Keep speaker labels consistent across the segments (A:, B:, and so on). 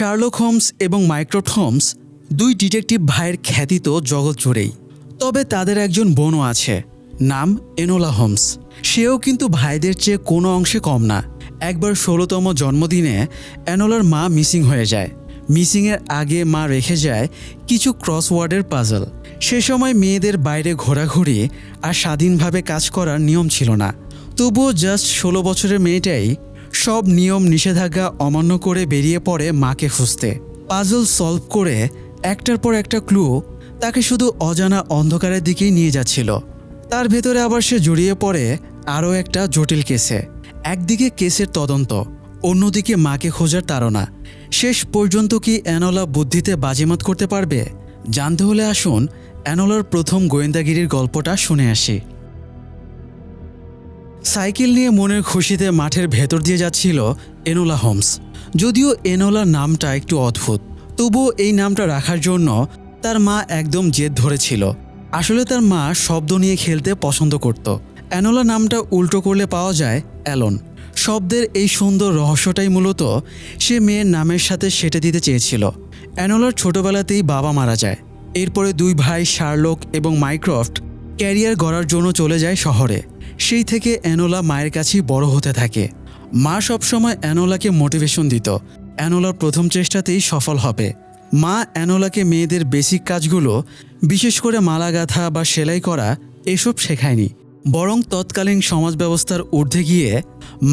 A: Sherlock Holmes এবং Mycroft Holmes দুই detective ভাইয়ের খ্যাতি তো জগৎ জুড়েই। তবে তাদের একজন বোনও আছে, নাম এনোলা হোমস। সেও কিন্তু ভাইদের চেয়ে কোনো অংশে কম না। একবার 16তম জন্মদিনে এনোলার মা মিসিং হয়ে যায়। মিসিংয়ের আগে মা রেখে যায় কিছু ক্রসওয়ার্ডের পাজল। সে সময় মেয়েদের বাইরে ঘোরাঘুরি আর স্বাধীনভাবে কাজ করার নিয়ম ছিল না। তবুও জাস্ট 16 বছরের মেয়েটাই সব নিয়ম নিষেধাজ্ঞা অমান্য করে বেরিয়ে পড়ে মাকে খুঁজতে। পাজল সলভ করে একটার পর একটা ক্লু তাকে শুধু অজানা অন্ধকারের দিকেই নিয়ে যাচ্ছিল। তার ভেতরে আবার সে জড়িয়ে পড়ে আরও একটা জটিল কেসে। একদিকে কেসের তদন্ত, অন্যদিকে মাকে খোঁজার তাড়না। শেষ পর্যন্ত কি এনোলা বুদ্ধিতে বাজিমাত করতে পারবে? জানতে হলে আসুন এনোলার প্রথম গোয়েন্দাগিরির গল্পটা শুনে আসি। সাইকেল নিয়ে মনের খুশিতে মাঠের ভেতর দিয়ে যাচ্ছিল এনোলা হোমস। যদিও এনোলার নামটা একটু অদ্ভুত, তবুও এই নামটা রাখার জন্য তার মা একদম জেদ ধরেছিল। আসলে তার মা শব্দ নিয়ে খেলতে পছন্দ করত। এনোলা নামটা উল্টো করলে পাওয়া যায় অ্যালন। শব্দের এই সুন্দর রহস্যটাই মূলত সে মেয়ের নামের সাথে সেটে দিতে চেয়েছিল। এনোলার ছোটবেলাতেই বাবা মারা যায়। এরপরে দুই ভাই শার্লক এবং মাইক্রফট ক্যারিয়ার গড়ার জন্য চলে যায় শহরে। সেই থেকে এনোলা মায়ের কাছেই বড় হতে থাকে। মা সবসময় এনোলাকে মোটিভেশন দিত, এনোলার প্রথম চেষ্টাতেই সফল হবে। মা এনোলাকে মেয়েদের বেসিক কাজগুলো, বিশেষ করে মালা গাঁথা বা সেলাই করা, এসব শেখায়নি। বরং তৎকালীন সমাজ ব্যবস্থার ঊর্ধ্বে গিয়ে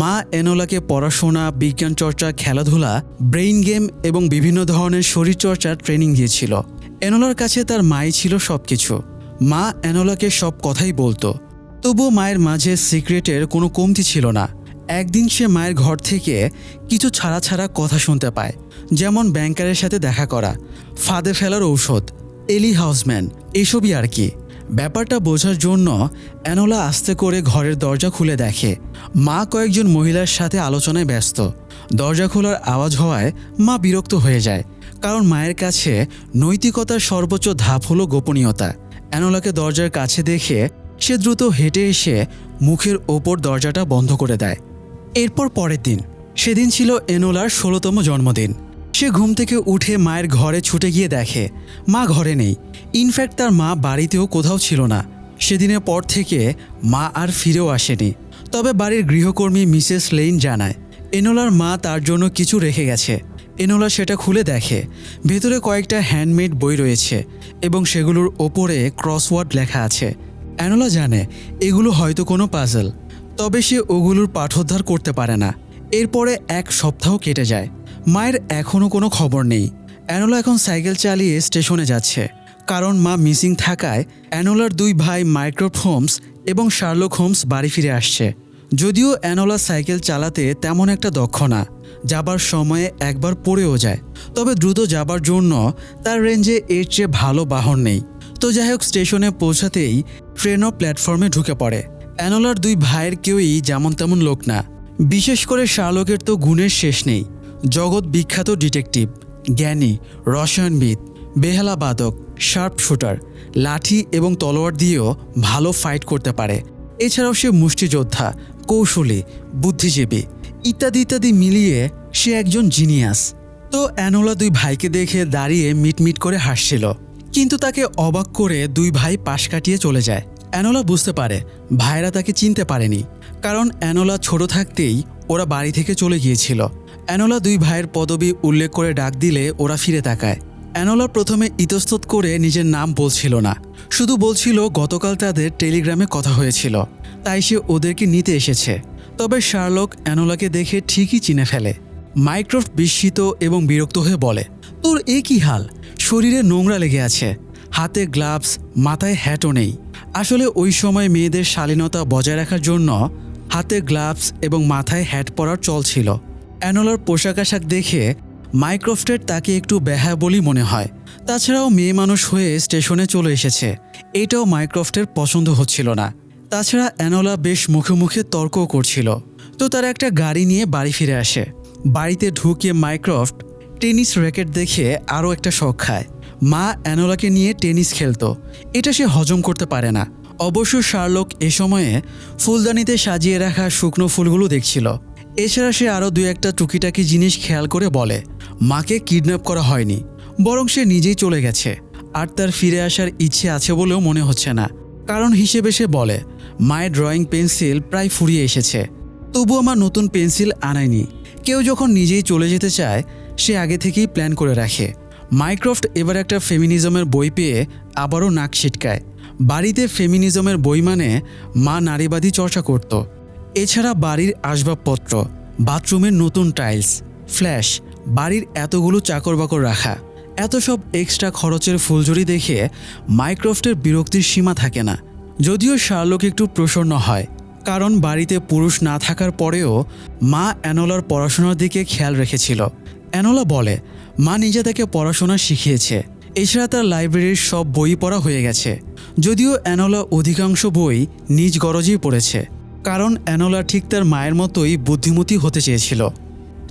A: মা এনোলাকে পড়াশোনা, বিজ্ঞান চর্চা, খেলাধুলা, ব্রেইন গেম এবং বিভিন্ন ধরনের শরীরচর্চার ট্রেনিং দিয়েছিল। এনোলার কাছে তার মাই ছিল সব কিছু। মা এনোলাকে সব কথাই বলতো। তবুও মায়ের মাঝে সিক্রেটের কোনো কমতি ছিল না। একদিন সে মায়ের ঘর থেকে কিছু ছাড়া ছাড়া কথা শুনতে পায়, যেমন ব্যাংকারের সাথে দেখা করা, ফাঁদে ফেলার ঔষধ, এলি হাউসম্যান, এসবই আর কি। ব্যাপারটা বোঝার জন্য এনোলা আস্তে করে ঘরের দরজা খুলে দেখে মা কয়েকজন মহিলার সাথে আলোচনায় ব্যস্ত। দরজা খোলার আওয়াজ হওয়ায় মা বিরক্ত হয়ে যায়, কারণ মায়ের কাছে নৈতিকতার সর্বোচ্চ ধাপ হলো গোপনীয়তা। এনোলাকে দরজার কাছে দেখে সে দ্রুত হেঁটে এসে মুখের ওপর দরজাটা বন্ধ করে দেয়। এরপর পরের দিন, সেদিন ছিল এনোলার 16তম জন্মদিন। সে ঘুম থেকে উঠে মায়ের ঘরে ছুটে গিয়ে দেখে মা ঘরে নেই। ইনফ্যাক্ট তার মা বাড়িতেও কোথাও ছিল না। সেদিনের পর থেকে মা আর ফিরেও আসেনি। তবে বাড়ির গৃহকর্মী মিসেস লেইন জানায় এনোলার মা তার জন্য কিছু রেখে গেছে। এনোলা সেটা খুলে দেখে ভেতরে কয়েকটা হ্যান্ডমেড বই রয়েছে এবং সেগুলোর ওপরে ক্রসওয়ার্ড লেখা আছে। এনোলা জানে এগুলো হয়তো কোনো পাজল, তবে সে ওগুলোর পাঠোদ্ধার করতে পারে না। এরপরে এক সপ্তাহ কেটে যায়। মায়ের এখনও কোনো খবর নেই। এনোলা এখন সাইকেল চালিয়ে স্টেশনে যাচ্ছে, কারণ মা মিসিং থাকায় এনোলার দুই ভাই মাইক্রফট হোমস এবং শার্লক হোমস বাড়ি ফিরে আসছে। যদিও এনোলা সাইকেল চালাতে তেমন একটা দক্ষ না, যাবার সময়ে একবার পড়েও যায়। তবে দ্রুত যাবার জন্য তার রেঞ্জে এর চেয়ে ভালো বাহন নেই। তো যাই হোক, স্টেশনে পৌঁছাতেই ট্রেনও প্ল্যাটফর্মে ঢুকে পড়ে। এনোলার দুই ভাইয়ের কেউই যেমন তেমন লোক না। বিশেষ করে শার্লকের তো গুণের শেষ নেই। জগৎ বিখ্যাত ডিটেকটিভ, জ্ঞানী, রসায়নবিদ, বেহালা বাদক, শার্প শুটার, লাঠি এবং তলোয়ার দিয়েও ভালো ফাইট করতে পারে। এছাড়াও সে মুষ্টিযোদ্ধা, কৌশলী, বুদ্ধিজীবী ইত্যাদি ইত্যাদি মিলিয়ে সে একজন জিনিয়াস। তো এনোলা দুই ভাইকে দেখে দাঁড়িয়ে মিটমিট করে হাসছিল, কিন্তু তাকে অবাক করে দুই ভাই পাশ কাটিয়ে চলে যায়। এনোলা বুঝতে পারে ভাইরা তাকে চিনতে পারেনি, কারণ এনোলা ছোট থাকতেই ওরা বাড়ি থেকে চলে গিয়েছিল। এনোলা দুই ভাইয়ের পদবি উল্লেখ করে ডাক দিলে ওরা ফিরে তাকায়। এনোলা প্রথমে ইতস্তত করে নিজের নাম বলছিল না, শুধু বলছিল গতকাল তাদের টেলিগ্রামে কথা হয়েছিল, তাই সে ওদেরকে নিতে এসেছে। তবে শার্লক এনোলাকে দেখে ঠিকই চিনে ফেলে। মাইক্রফট বিস্মিত এবং বিরক্ত হয়ে বলে, তোর এ কী হাল? শরীরে নোংরা লেগে আছে, হাতে গ্লাভস, মাথায় হ্যাটও নেই। আসলে ওই সময় মেয়েদের শালীনতা বজায় রাখার জন্য হাতে গ্লাভস এবং মাথায় হ্যাট পরার চল ছিল। এনোলার পোশাক আশাক দেখে মাইক্রফটের তাকে একটু বেহায়া বলেই মনে হয়। তাছাড়াও মেয়ে মানুষ হয়ে স্টেশনে চলে এসেছে, এটাও মাইক্রফটের পছন্দ হচ্ছিল না। তাছাড়া এনোলা বেশ মুখে মুখে তর্কও করছিল। তো তার একটা গাড়ি নিয়ে বাড়ি ফিরে আসে। বাড়িতে ঢুকে মাইক্রফট টেনিস র্যাকেট দেখে আরও একটা শখ খায়। মা এনোলাকে নিয়ে টেনিস খেলতো, এটা সে হজম করতে পারে না। অবশ্য শার্লক এ সময়ে ফুলদানিতে সাজিয়ে রাখা শুকনো ফুলগুলো দেখছিল। এছাড়া সে আরও দুই একটা টুকিটাকি জিনিস খেয়াল করে বলে মাকে কিডন্যাপ করা হয়নি, বরং সে নিজেই চলে গেছে, আর তার ফিরে আসার ইচ্ছে আছে বলেও মনে হচ্ছে না। কারণ হিসেবে সে বলে মায়ের ড্রয়িং পেন্সিল প্রায় ফুরিয়ে এসেছে, তবু আমার নতুন পেন্সিল আনায়নি। কেউ যখন নিজেই চলে যেতে চায় সে আগে থেকেই প্ল্যান করে রাখে। মাইক্রোফট এবার একটা ফেমিনিজমের বই পেয়ে আবারও নাক ছিটকায়। বাড়িতে ফেমিনিজমের বই মানে মা নারীবাদী চর্চা করত। এছাড়া বাড়ির আসবাবপত্র, বাথরুমের নতুন টাইলস, ফ্ল্যাশ, বাড়ির এতগুলো চাকর বাকর রাখা, এত সব এক্সট্রা খরচের ফুলঝুরি দেখে মাইক্রোফটের বিরক্তির সীমা থাকে না। যদিও শার্লক একটু প্রসন্ন হয়, কারণ বাড়িতে পুরুষ না থাকার পরেও মা অ্যানোলার পড়াশোনার দিকে খেয়াল রেখেছিল। অ্যানোলা বলে মা নিজে তাকে পড়াশোনা শিখিয়েছে। এছাড়া তার লাইব্রেরির সব বই পড়া হয়ে গেছে। যদিও অ্যানোলা অধিকাংশ বই নিজ গরজেই পড়েছে, কারণ অ্যানোলা ঠিক তার মায়ের মতোই বুদ্ধিমতী হতে চেয়েছিল।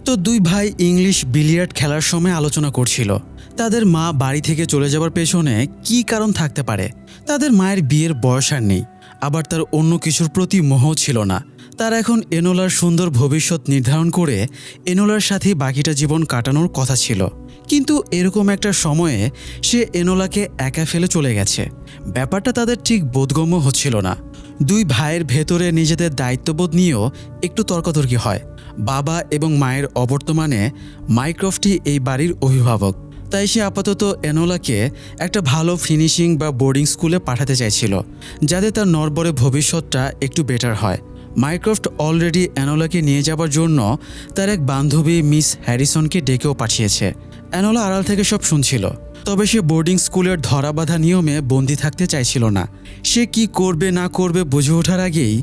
A: তো দুই ভাই ইংলিশ বিলিয়ার্ড খেলার সময় আলোচনা করছিল তাদের মা বাড়ি থেকে চলে যাবার পেছনে কী কারণ থাকতে পারে। তাদের মায়ের বিয়ের বয়স আর নেই, আবার তার অন্য কিছুর প্রতি মোহ ছিল না। তার এখন এনোলার সুন্দর ভবিষ্যৎ নির্ধারণ করে এনোলার সাথে বাকিটা জীবন কাটানোর কথা ছিল। কিন্তু এরকম একটা সময়ে সে এনোলাকে একা ফেলে চলে গেছে। ব্যাপারটা তাদের ঠিক বোধগম্য হচ্ছিল না। দুই ভাইয়ের ভেতরে নিজেদের দায়িত্ববোধ নিয়েও একটু তর্কাতর্কি হয়। বাবা এবং মায়ের অবর্তমানে মাইক্রোফটই এই বাড়ির অভিভাবক, তাই সে আপাতত এনোলাকে একটা ভালো ফিনিশিং বা বোর্ডিং স্কুলে পাঠাতে চাইছিল, যাতে তার নড়বড়ে ভবিষ্যৎটা একটু বেটার হয়। মাইক্রোফট অলরেডি অ্যানোলাকে নিয়ে যাবার জন্য তার এক বান্ধবী মিস হ্যারিসনকে ডেকেও পাঠিয়েছে। অ্যানোলা আড়াল থেকে সব শুনছিল, তবে সে বোর্ডিং স্কুলের ধরাবাঁধা নিয়মে বন্দি থাকতে চাইছিল না। সে কি করবে না করবে বুঝে ওঠার আগেই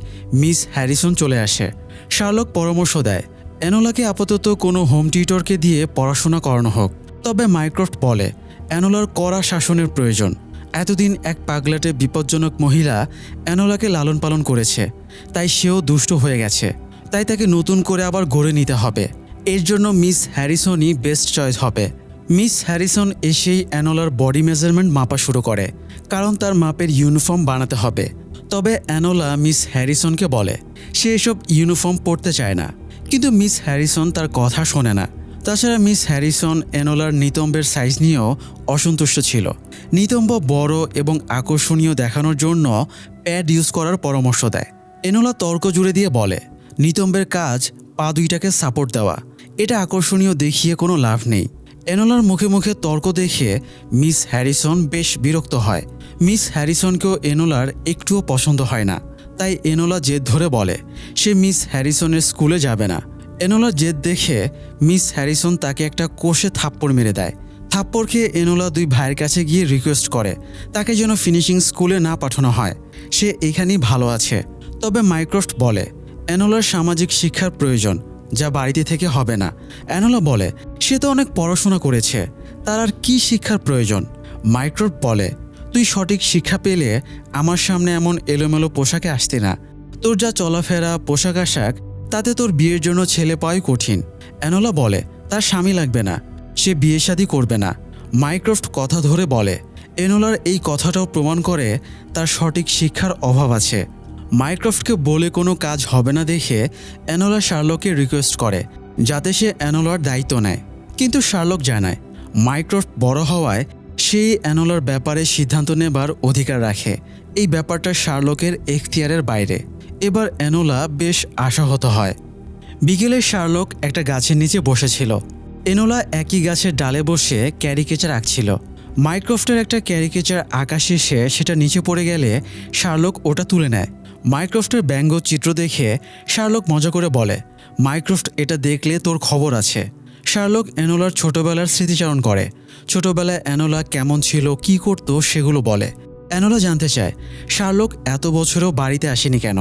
A: মিস হ্যারিসন চলে আসে। শার্লক পরামর্শ দেয় অ্যানোলাকে আপাতত কোনো হোম টিউটরকে দিয়ে পড়াশোনা করানো হোক। তবে মাইক্রোফট বলে অ্যানোলার কড়া শাসনের প্রয়োজন। এতদিন এক পাগলাটে বিপজ্জনক মহিলা অ্যানোলাকে লালন পালন করেছে, তাই সেও দুষ্ট হয়ে গেছে। তাই তাকে নতুন করে আবার গড়ে নিতে হবে। এর জন্য মিস হ্যারিসনই বেস্ট চয়েস হবে। মিস হ্যারিসন এসেই অ্যানোলার বডি মেজারমেন্ট মাপা শুরু করে, কারণ তার মাপের ইউনিফর্ম বানাতে হবে। তবে অ্যানোলা মিস হ্যারিসনকে বলে সে এসব ইউনিফর্ম পরতে চায় না, কিন্তু মিস হ্যারিসন তার কথা শোনে না। তাছাড়া মিস হ্যারিসন অ্যানোলার নিতম্বের সাইজ নিয়েও অসন্তুষ্ট ছিল। নিতম্ব বড় এবং আকর্ষণীয় দেখানোর জন্য প্যাড ইউজ করার পরামর্শ দেয়। অ্যানোলা তর্ক জুড়ে দিয়ে বলে নিতম্বের কাজ পা দুইটাকে সাপোর্ট দেওয়া, এটা আকর্ষণীয় দেখিয়ে কোনো লাভ নেই। অ্যানোলার মুখে মুখে তর্ক দেখে মিস হ্যারিসন বেশ বিরক্ত হয়। মিস হ্যারিসনকেও অ্যানোলার একটুও পছন্দ হয় না, তাই অ্যানোলা জেদ ধরে বলে সে মিস হ্যারিসনের স্কুলে যাবে না। অ্যানোলার জেদ দেখে মিস হ্যারিসন তাকে একটা কষে থাপ্পড় মেরে দেয়। থাপ্পড় খেয়ে অ্যানোলা দুই ভাইয়ের কাছে গিয়ে রিকোয়েস্ট করে তাকে যেন ফিনিশিং স্কুলে না পাঠানো হয়, সে এখানেই ভালো আছে। তবে মাইক্রোফট বলে অ্যানোলার সামাজিক শিক্ষার প্রয়োজন, যা বাড়িতে থেকে হবে না। অ্যানোলা বলে সে তো অনেক পড়াশোনা করেছে, তার আর কী শিক্ষার প্রয়োজন। মাইক্রোফট বলে তুই সঠিক শিক্ষা পেলে আমার সামনে এমন এলোমেলো পোশাকে আসতি না। তোর যা চলাফেরা পোশাক আশাক, তাতে তোর বিয়ের জন্য ছেলে পাওয়াই কঠিন। অ্যানোলা বলে তার স্বামী লাগবে না, সে বিয়ে শাদী করবে না। মাইক্রোফট কথা ধরে বলে অ্যানোলার এই কথাটাও প্রমাণ করে তার সঠিক শিক্ষার অভাব আছে। মাইক্রোফটকে বলে কোনো কাজ হবে না দেখে অ্যানোলা শার্লককে রিকোয়েস্ট করে যাতে সে অ্যানোলার দায়িত্ব নেয়, কিন্তু শার্লক জানায় মাইক্রোফট বড় হওয়ায় সেই অ্যানোলার ব্যাপারে সিদ্ধান্ত নেবার অধিকার রাখে। এই ব্যাপারটা শার্লকের এখতিয়ারের বাইরে। এবার অ্যানোলা বেশ আশাহত হয়। বিকেলে শার্লক একটা গাছের নিচে বসেছিল। অ্যানোলা একই গাছের ডালে বসে ক্যারিকেচার আঁকছিল। মাইক্রোফটের একটা ক্যারিকেচার আঁকা শেষে সেটা নিচে পড়ে গেলে শার্লক ওটা তুলে নেয়। মাইক্রোফটের ব্যঙ্গ চিত্র দেখে শার্লক মজা করে বলে মাইক্রোফট এটা দেখলে তোর খবর আছে। শার্লক অ্যানোলার ছোটবেলার স্মৃতিচারণ করে। ছোটবেলায় অ্যানোলা কেমন ছিল, কি করতো সেগুলো বলে। অ্যানোলা জানতে চায় শার্লক এত বছরেও বাড়িতে আসেনি কেন।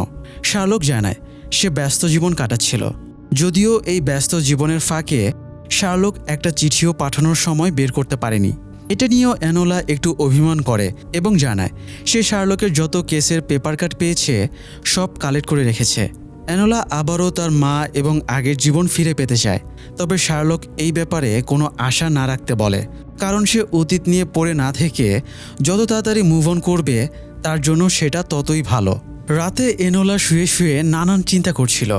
A: শার্লক জানায় সে ব্যস্ত জীবন কাটাচ্ছিল। যদিও এই ব্যস্ত জীবনের ফাঁকে শার্লক একটা চিঠিও পাঠানোর সময় বের করতে পারেনি। এটা নিয়েও অ্যানোলা একটু অভিমান করে এবং জানায় সে শার্লকের যত কেসের পেপার কাট পেয়েছে সব কালেক্ট করে রেখেছে। অ্যানোলা আবারও তার মা এবং আগের জীবন ফিরে পেতে চায়, তবে শার্লক এই ব্যাপারে কোনো আশা না রাখতে বলে, কারণ সে অতীত নিয়ে পড়ে না থেকে যত তাড়াতাড়ি মুভ অন করবে তার জন্য সেটা ততই ভালো। রাতে এনোলা শুয়ে শুয়ে নানান চিন্তা করছিল।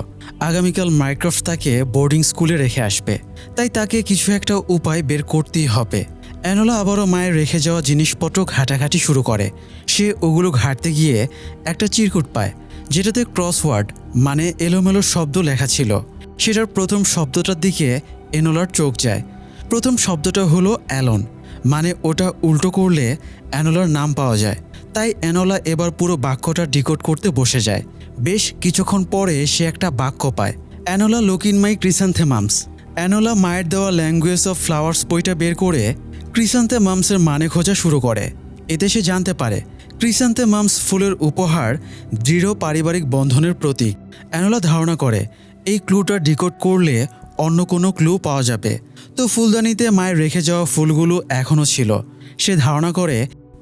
A: আগামীকাল মাইক্রোফট তাকে বোর্ডিং স্কুলে রেখে আসবে, তাই তাকে কিছু একটা উপায় বের করতেই হবে। এনোলা আবারও মায়ের রেখে যাওয়া জিনিসপত্র ঘাটাঘাটি শুরু করে। সে ওগুলো ঘাঁটতে গিয়ে একটা চিরকুট পায়, যেটাতে ক্রসওয়ার্ড মানে এলোমেলো শব্দ লেখা ছিল। সেটার প্রথম শব্দটার দিকে এনোলার চোখ যায়। প্রথম শব্দটা হলো অ্যালন, মানে ওটা উল্টো করলে অ্যানোলার নাম পাওয়া যায়। তাই অ্যানোলা এবার পুরো বাক্যটা ডিকোড করতে বসে যায়। বেশ কিছুক্ষণ পরে সে একটা বাক্য পায়, অ্যানোলা লুক ইন মাই ক্রিসান্থেমামস। অ্যানোলা মায়ের দেওয়া ল্যাঙ্গুয়েজ অফ ফ্লাওয়ার্স বইটা বের করে ক্রিসান্থেমামসের মানে খোঁজা শুরু করে। এতে সে জানতে পারে ক্রিসান্থেমামস ফুলের উপহার দৃঢ় পারিবারিক বন্ধনের প্রতীক। অ্যানোলা ধারণা করে এই ক্লুটা ডিকোড করলে অন্য কোনো ক্লু পাওয়া যাবে। তো ফুলদানিতে মায়ের রেখে যাওয়া ফুলগুলো এখনও ছিল। সে ধারণা করে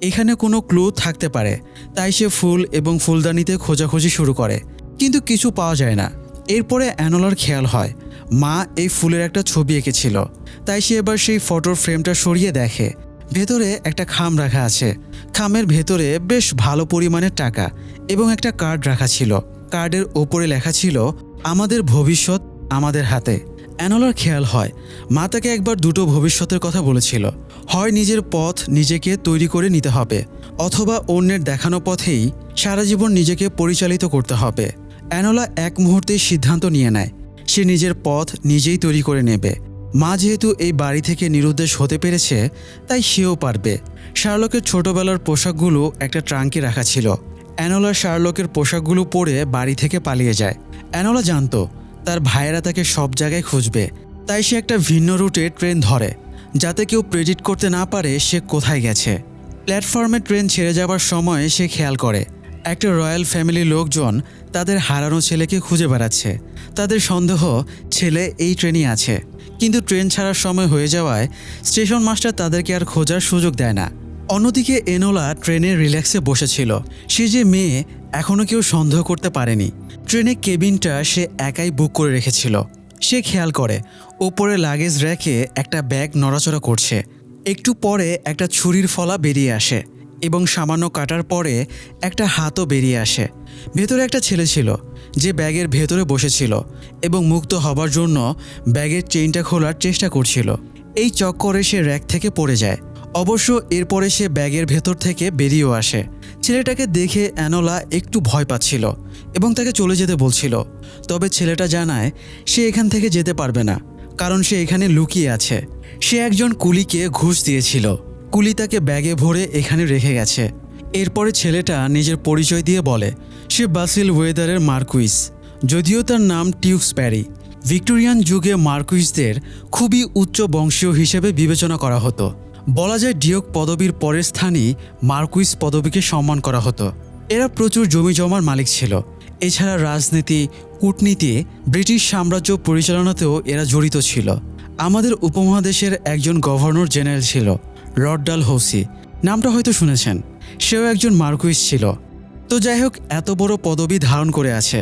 A: এখানে কোনো ক্লু থাকতে পারে, তাই সে ফুল এবং ফুলদানিতে খোঁজাখুঁজি শুরু করে, কিন্তু কিছু পাওয়া যায় না। এরপরে অ্যানোলার খেয়াল হয় মা এই ফুলের একটা ছবি এঁকেছিল। তাই সে এবার সেই ফটোর ফ্রেমটা সরিয়ে দেখে ভেতরে একটা খাম রাখা আছে। খামের ভেতরে বেশ ভালো পরিমাণের টাকা এবং একটা কার্ড রাখা ছিল। কার্ডের ওপরে লেখা ছিল, আমাদের ভবিষ্যৎ আমাদের হাতে। অ্যানোলার খেয়াল হয় মা তাকে একবার দুটো ভবিষ্যতের কথা বলেছিল, হয় নিজের পথ নিজেকে তৈরি করে নিতে হবে, অথবা অন্যের দেখানো পথেই সারা জীবন নিজেকে পরিচালিত করতে হবে। অ্যানোলা এক মুহূর্তেই সিদ্ধান্ত নিয়ে নেয় সে নিজের পথ নিজেই তৈরি করে নেবে। মা যেহেতু এই বাড়ি থেকে নিরুদ্দেশ হতে পেরেছে, তাই সেও পারবে। শার্লকের ছোটবেলার পোশাকগুলো একটা ট্রাঙ্কে রাখা ছিল। অ্যানোলা শার্লকের পোশাকগুলো পরে বাড়ি থেকে পালিয়ে যায়। অ্যানোলা জানতো তার ভাইয়েরা তাকে সব জায়গায় খুঁজবে, তাই সে একটা ভিন্ন রুটে ট্রেন ধরে, যাতে কেউ প্রেডিক্ট করতে না পারে সে কোথায় গেছে। প্ল্যাটফর্মে ট্রেন ছেড়ে যাবার সময় সে খেয়াল করে একটা রয়্যাল ফ্যামিলির লোকজন তাদের হারানো ছেলেকে খুঁজে বেড়াচ্ছে। তাদের সন্দেহ ছেলে এই ট্রেনই আছে, কিন্তু ট্রেন ছাড়ার সময় হয়ে যাওয়ায় স্টেশন মাস্টার তাদেরকে আর খোঁজার সুযোগ দেয় না। অন্যদিকে এনোলা ট্রেনের রিল্যাক্সে বসেছিল। সে যে মেয়ে এখনও কেউ সন্দেহ করতে পারেনি। ট্রেনের কেবিনটা সে একাই বুক করে রেখেছিল। সে খেয়াল করে ওপরে লাগেজ র্যাকে একটা ব্যাগ নড়াচড়া করছে। একটু পরে একটা ছুরির ফলা বেরিয়ে আসে এবং সামান্য কাটার পরে একটা হাতও বেরিয়ে আসে। ভেতরে একটা ছেলে ছিল যে ব্যাগের ভেতরে বসেছিল এবং মুক্ত হবার জন্য ব্যাগের চেইনটা খোলার চেষ্টা করছিল। এই চক্করে সে র্যাক থেকে পড়ে যায়। অবশ্য এরপরে সে ব্যাগের ভেতর থেকে বেরিয়েও আসে। ছেলেটাকে দেখে অ্যানোলা একটু ভয় পাচ্ছিল এবং তাকে চলে যেতে বলছিল। তবে ছেলেটা জানায় সে এখান থেকে যেতে পারবে না, কারণ সে এখানে লুকিয়ে আছে। সে একজন কুলিকে ঘুষ দিয়েছিল। কুলি তাকে ব্যাগে ভরে এখানে রেখে গেছে। এরপরে ছেলেটা নিজের পরিচয় দিয়ে বলে সে বাসিল ওয়েদারের মার্কুইস, যদিও তার নাম টিউক্সব্যারি। ভিক্টোরিয়ান যুগে মার্কুইসদের খুবই উচ্চ বংশীয় হিসেবে বিবেচনা করা হতো। বলা যায় ডিওক পদবীর পরের স্থানেই মার্কুইস পদবীকে সম্মান করা হতো। এরা প্রচুর জমি জমার মালিক ছিল। এছাড়া রাজনীতি, কূটনীতি, ব্রিটিশ সাম্রাজ্য পরিচালনাতেও এরা জড়িত ছিল। আমাদের উপমহাদেশের একজন গভর্নর জেনারেল ছিল, লর্ড ডালহৌসি, নামটা হয়তো শুনেছেন। সেও একজন মার্কুইস ছিল। তো যাই হোক, এত বড় পদবি ধারণ করে আছে,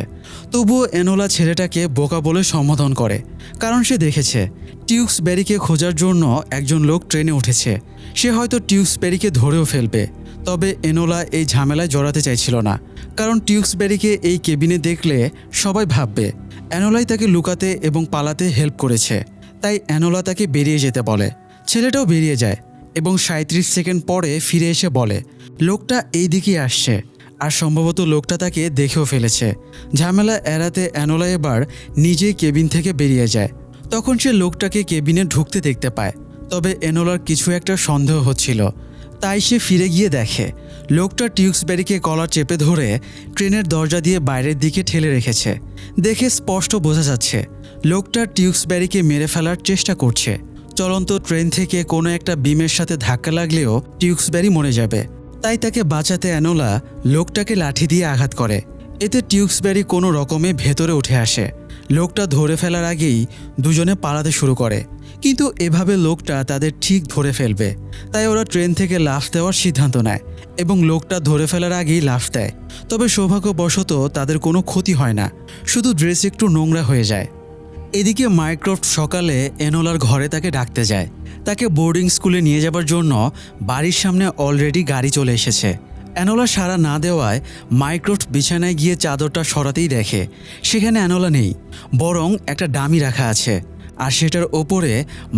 A: তবুও এনোলা ছেলেটাকে বোকা বলে সম্বোধন করে, কারণ সে দেখেছে টিউক্সব্যারিকে খোঁজার জন্য একজন লোক ট্রেনে উঠেছে। সে হয়তো টিউক্সব্যারিকে ধরেও ফেলবে। তবে এনোলা এই ঝামেলায় জড়াতে চাইছিল না, কারণ টিউক্সব্যারিকে এই কেবিনে দেখলে সবাই ভাববে অ্যানোলাই তাকে লুকাতে এবং পালাতে হেল্প করেছে। তাই অ্যানোলা তাকে বেরিয়ে যেতে বলে। ছেলেটাও বেরিয়ে যায় এবং 37 সেকেন্ড পরে ফিরে এসে বলে লোকটা এই দিকেই আসছে, আর সম্ভবত লোকটা তাকে দেখেও ফেলেছে। ঝামেলা এড়াতে অ্যানোলা এবার নিজেই কেবিন থেকে বেরিয়ে যায়। তখন সে লোকটাকে কেবিনে ঢুকতে দেখতে পায়। তবে এনোলার কিছু একটা সন্দেহ হচ্ছিল, তাই সে ফিরে গিয়ে দেখে লোকটা টিউক্সব্যারিকে কলার চেপে ধরে ট্রেনের দরজা দিয়ে বাইরের দিকে ঠেলে রেখেছে। দেখে স্পষ্ট বোঝা যাচ্ছে লোকটা টিউক্সব্যারিকে মেরে ফেলার চেষ্টা করছে। চলন্ত ট্রেন থেকে কোনো একটা বিমের সাথে ধাক্কা লাগলেও টিউক্সব্যারি মরে যাবে। তাই তাকে বাঁচাতে অ্যানোলা লোকটাকে লাঠি দিয়ে আঘাত করে। এতে টিউক্সব্যারি কোনো রকমে ভেতরে উঠে আসে। লোকটা ধরে ফেলার আগেই দুজনে পালাতে শুরু করে, কিন্তু এভাবে লোকটা তাদের ঠিক ধরে ফেলবে। তাই ওরা ট্রেন থেকে লাফ দেওয়ার সিদ্ধান্ত নেয় এবং লোকটা ধরে ফেলার আগেই লাফ দেয়। তবে সৌভাগ্যবশত তাদের কোনো ক্ষতি হয় না, শুধু ড্রেস একটু নোংরা হয়ে যায়। এদিকে মাইক্রোফট সকালে এনোলার ঘরে তাকে ডাকতে যায়। তাকে বোর্ডিং স্কুলে নিয়ে যাবার জন্য বাড়ির সামনে অলরেডি গাড়ি চলে এসেছে। অ্যানোলা সাড়া না দেওয়ায় মাইক্রোফট বিছানায় গিয়ে চাদরটা সরাতেই দেখে সেখানে অ্যানোলা নেই, বরং একটা ডামি রাখা আছে, আর সেটার ওপরে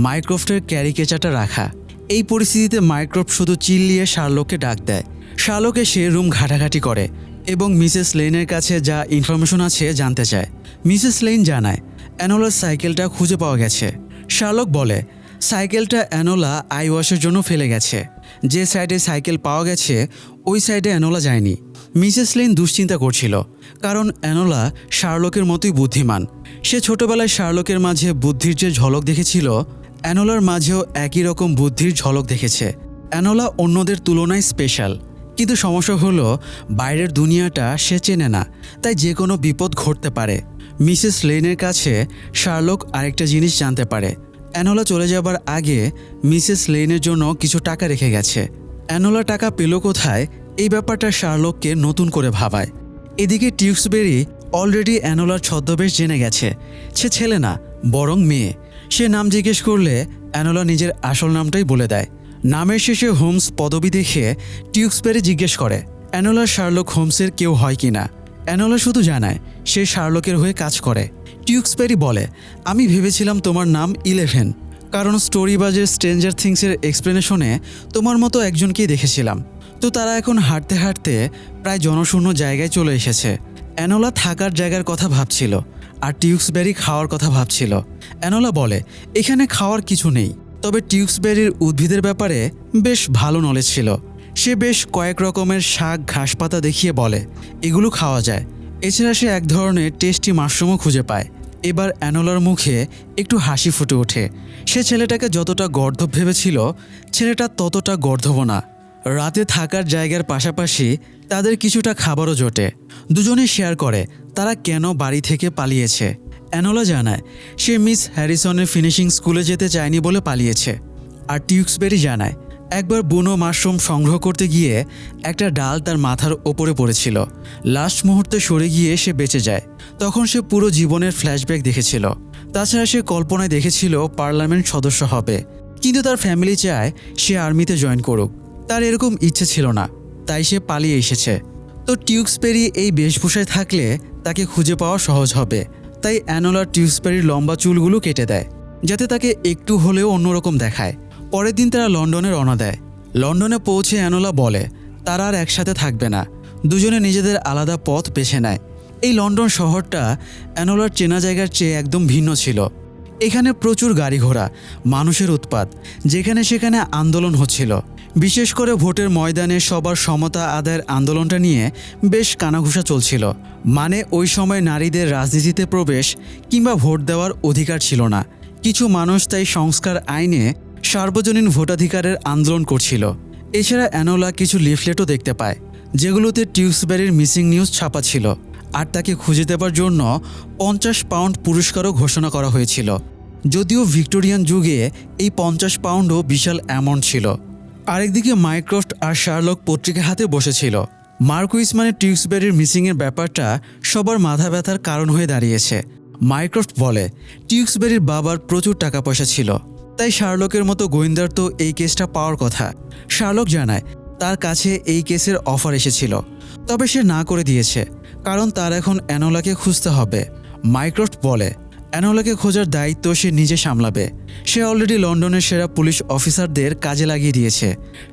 A: মাইক্রোফটের ক্যারিকেচারটা রাখা। এই পরিস্থিতিতে মাইক্রোফট শুধু চিল্লিয়ে শার্লককে ডাক দেয়। শার্লক এসে রুম ঘাটাঘাটি করে এবং মিসেস লেনের কাছে যা ইনফরমেশন আছে জানতে চায়। মিসেস লেন জানায় অ্যানোলার সাইকেলটা খুঁজে পাওয়া গেছে। শার্লক বলে সাইকেলটা অ্যানোলা আই ওয়াশের জন্য ফেলে গেছে। যে সাইডে সাইকেল পাওয়া গেছে ওই সাইডে অ্যানোলা যায়নি। মিসেস লেন দুশ্চিন্তা করছিল, কারণ অ্যানোলা শার্লকের মতোই বুদ্ধিমান। সে ছোটবেলায় শার্লকের মাঝে বুদ্ধির যে ঝলক দেখেছিল, অ্যানোলার মাঝেও একই রকম বুদ্ধির ঝলক দেখেছে। অ্যানোলা অন্যদের তুলনায় স্পেশাল, কিন্তু সমস্যা হলো বাইরের দুনিয়াটা সে চেনে না, তাই যে কোনো বিপদ ঘটতে পারে। মিসেস লেনের কাছে শার্লক আরেকটা জিনিস জানতে পারে, অ্যানোলা চলে যাবার আগে মিসেস লেনের জন্য কিছু টাকা রেখে গেছে। অ্যানোলা টাকা পেল কোথায়, এই ব্যাপারটা শার্লককে নতুন করে ভাবায়। এদিকে টিউক্সবেরি অলরেডি অ্যানোলার ছদ্মবেশ জেনে গেছে। সে ছেলে না, বরং মেয়ে। সে নাম জিজ্ঞেস করলে অ্যানোলা নিজের আসল নামটাই বলে দেয়। নামের শেষে হোমস পদবি দেখে টিউক্সবেরি জিজ্ঞেস করে অ্যানোলা শার্লক হোমসের কেউ হয় কি না। অ্যানোলা শুধু জানায় সে শার্লকের হয়ে কাজ করে। টিউক্সবেরি বলে আমি ভেবেছিলাম তোমার নাম 11, কারণ স্টোরিবাজের স্ট্রেঞ্জার থিংসের এক্সপ্লেনেশনে তোমার মতো একজনকেই দেখেছিলাম। তো তারা এখন হাঁটতে হাঁটতে প্রায় জনশূন্য জায়গায় চলে এসেছে। অ্যানোলা থাকার জায়গার কথা ভাবছিল আর টিউক্সবেরি খাওয়ার কথা ভাবছিল। অ্যানোলা বলে এখানে খাওয়ার কিছু নেই, তবে টিউক্সবেরির উদ্ভিদের ব্যাপারে বেশ ভালো নলেজ ছিল। সে বেশ কয়েক রকমের শাক ঘাসপাতা দেখিয়ে বলে এগুলো খাওয়া যায়। এছাড়া সে এক ধরনের টেস্টি মাশরুমও খুঁজে পায়। এবার অ্যানোলার মুখে একটু হাসি ফুটে ওঠে। সে ছেলেটাকে যতটা গর্দভ ভেবেছিল, ছেলেটা ততটা গর্দভ না। রাতে থাকার জায়গার পাশাপাশি তাদের কিছুটা খাবারও জোটে। দুজনেই শেয়ার করে তারা কেন বাড়ি থেকে পালিয়েছে। অ্যানোলা জানায় সে মিস হ্যারিসনের ফিনিশিং স্কুলে যেতে চায়নি বলে পালিয়েছে। আর টিউক্সবেরি জানায় একবার বুনো মাশরুম সংগ্রহ করতে গিয়ে একটা ডাল তার মাথার ওপরে পড়েছিল। লাস্ট মুহূর্তে সরে গিয়ে সে বেঁচে যায়। তখন সে পুরো জীবনের ফ্ল্যাশব্যাক দেখেছিল। তাছাড়া সে কল্পনায় দেখেছিল পার্লামেন্ট সদস্য হবে, কিন্তু তার ফ্যামিলি চায় সে আর্মিতে জয়েন করুক। তার এরকম ইচ্ছে ছিল না, তাই সে পালিয়ে এসেছে। তো টিউক্সবেরি এই বেশভূষায় থাকলে তাকে খুঁজে পাওয়া সহজ হবে, তাই অ্যানোলা টিউক্সবেরির লম্বা চুলগুলো কেটে দেয় যাতে তাকে একটু হলেও অন্যরকম দেখায়। পরের দিন তারা লন্ডনে রওনা দেয়। লন্ডনে পৌঁছে অ্যানোলা বলে তারা আর একসাথে থাকবে না, দুজনে নিজেদের আলাদা পথ বেছে নেয়। এই লন্ডন শহরটা অ্যানোলার চেনা জায়গার চেয়ে একদম ভিন্ন ছিল। এখানে প্রচুর গাড়ি ঘোড়া, মানুষের উৎপাত, যেখানে সেখানে আন্দোলন হচ্ছিল। বিশেষ করে ভোটের ময়দানে সবার সমতা আদায়ের আন্দোলনটা নিয়ে বেশ কানাঘুষা চলছিল। মানে ওই সময় নারীদের রাজনীতিতে প্রবেশ কিংবা ভোট দেওয়ার অধিকার ছিল না। কিছু মানুষ তাই সংস্কার আইনে সার্বজনীন ভোটাধিকারের আন্দোলন করছিল। এছাড়া অ্যানোলা কিছু লিফলেটও দেখতে পায়, যেগুলোতে টিউক্সবেরির মিসিং নিউজ ছাপা ছিল, আর তাকে খুঁজে দেবার জন্য 50 পাউন্ড পুরস্কারও ঘোষণা করা হয়েছিল। যদিও ভিক্টোরিয়ান যুগে এই 50 পাউন্ডও বিশাল অ্যামাউন্ট ছিল। আরেকদিকে মাইক্রোফট আর শার্লক পত্রিকা হাতে বসেছিল। মার্কুইস মানে টিউক্সবেরির মিসিংয়ের ব্যাপারটা সবার মাথা ব্যথার কারণ হয়ে দাঁড়িয়েছে। মাইক্রোফট বলে টিউক্সবেরির বাবার প্রচুর টাকা পয়সা ছিল, তাই শার্লকের মতো গোয়েন্দার তো এই কেসটা পাওয়ার কথা। শার্লক জানায় তার কাছে এই কেসের অফার এসেছিল, তবে সে না করে দিয়েছে, কারণ তার এখন অ্যানোলাকে খুঁজতে হবে। মাইক্রোফট বলে অ্যানোলাকে খোঁজার দায়িত্ব সে নিজে সামলাবে। সে অলরেডি লন্ডনের সেরা পুলিশ অফিসারদের কাজে লাগিয়ে দিয়েছে।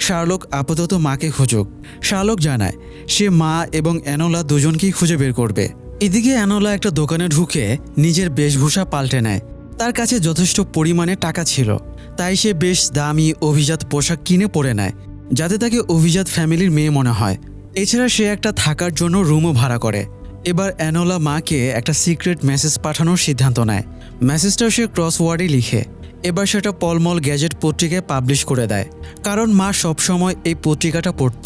A: শার্লক আপাতত মাকে খুঁজুক। শার্লক জানায় সে মা এবং অ্যানোলা দুজনকেই খুঁজে বের করবে। এদিকে অ্যানোলা একটা দোকানে ঢুকে নিজের বেশভূষা পাল্টে নেয়। তার কাছে যথেষ্ট পরিমাণে টাকা ছিল, তাই সে বেশ দামি অভিজাত পোশাক কিনে পরে নেয়, যাতে তাকে অভিজাত ফ্যামিলির মেয়ে মনে হয়। এছাড়া সে একটা থাকার জন্য রুমও ভাড়া করে। এবার অ্যানোলা মাকে একটা সিক্রেট মেসেজ পাঠানোর সিদ্ধান্ত নেয়। মেসেজটা সে ক্রসওয়ার্ডে লিখে এবার সেটা পলমল গ্যাজেট পত্রিকায় পাবলিশ করে দেয়, কারণ মা সবসময় এই পত্রিকাটা পড়ত।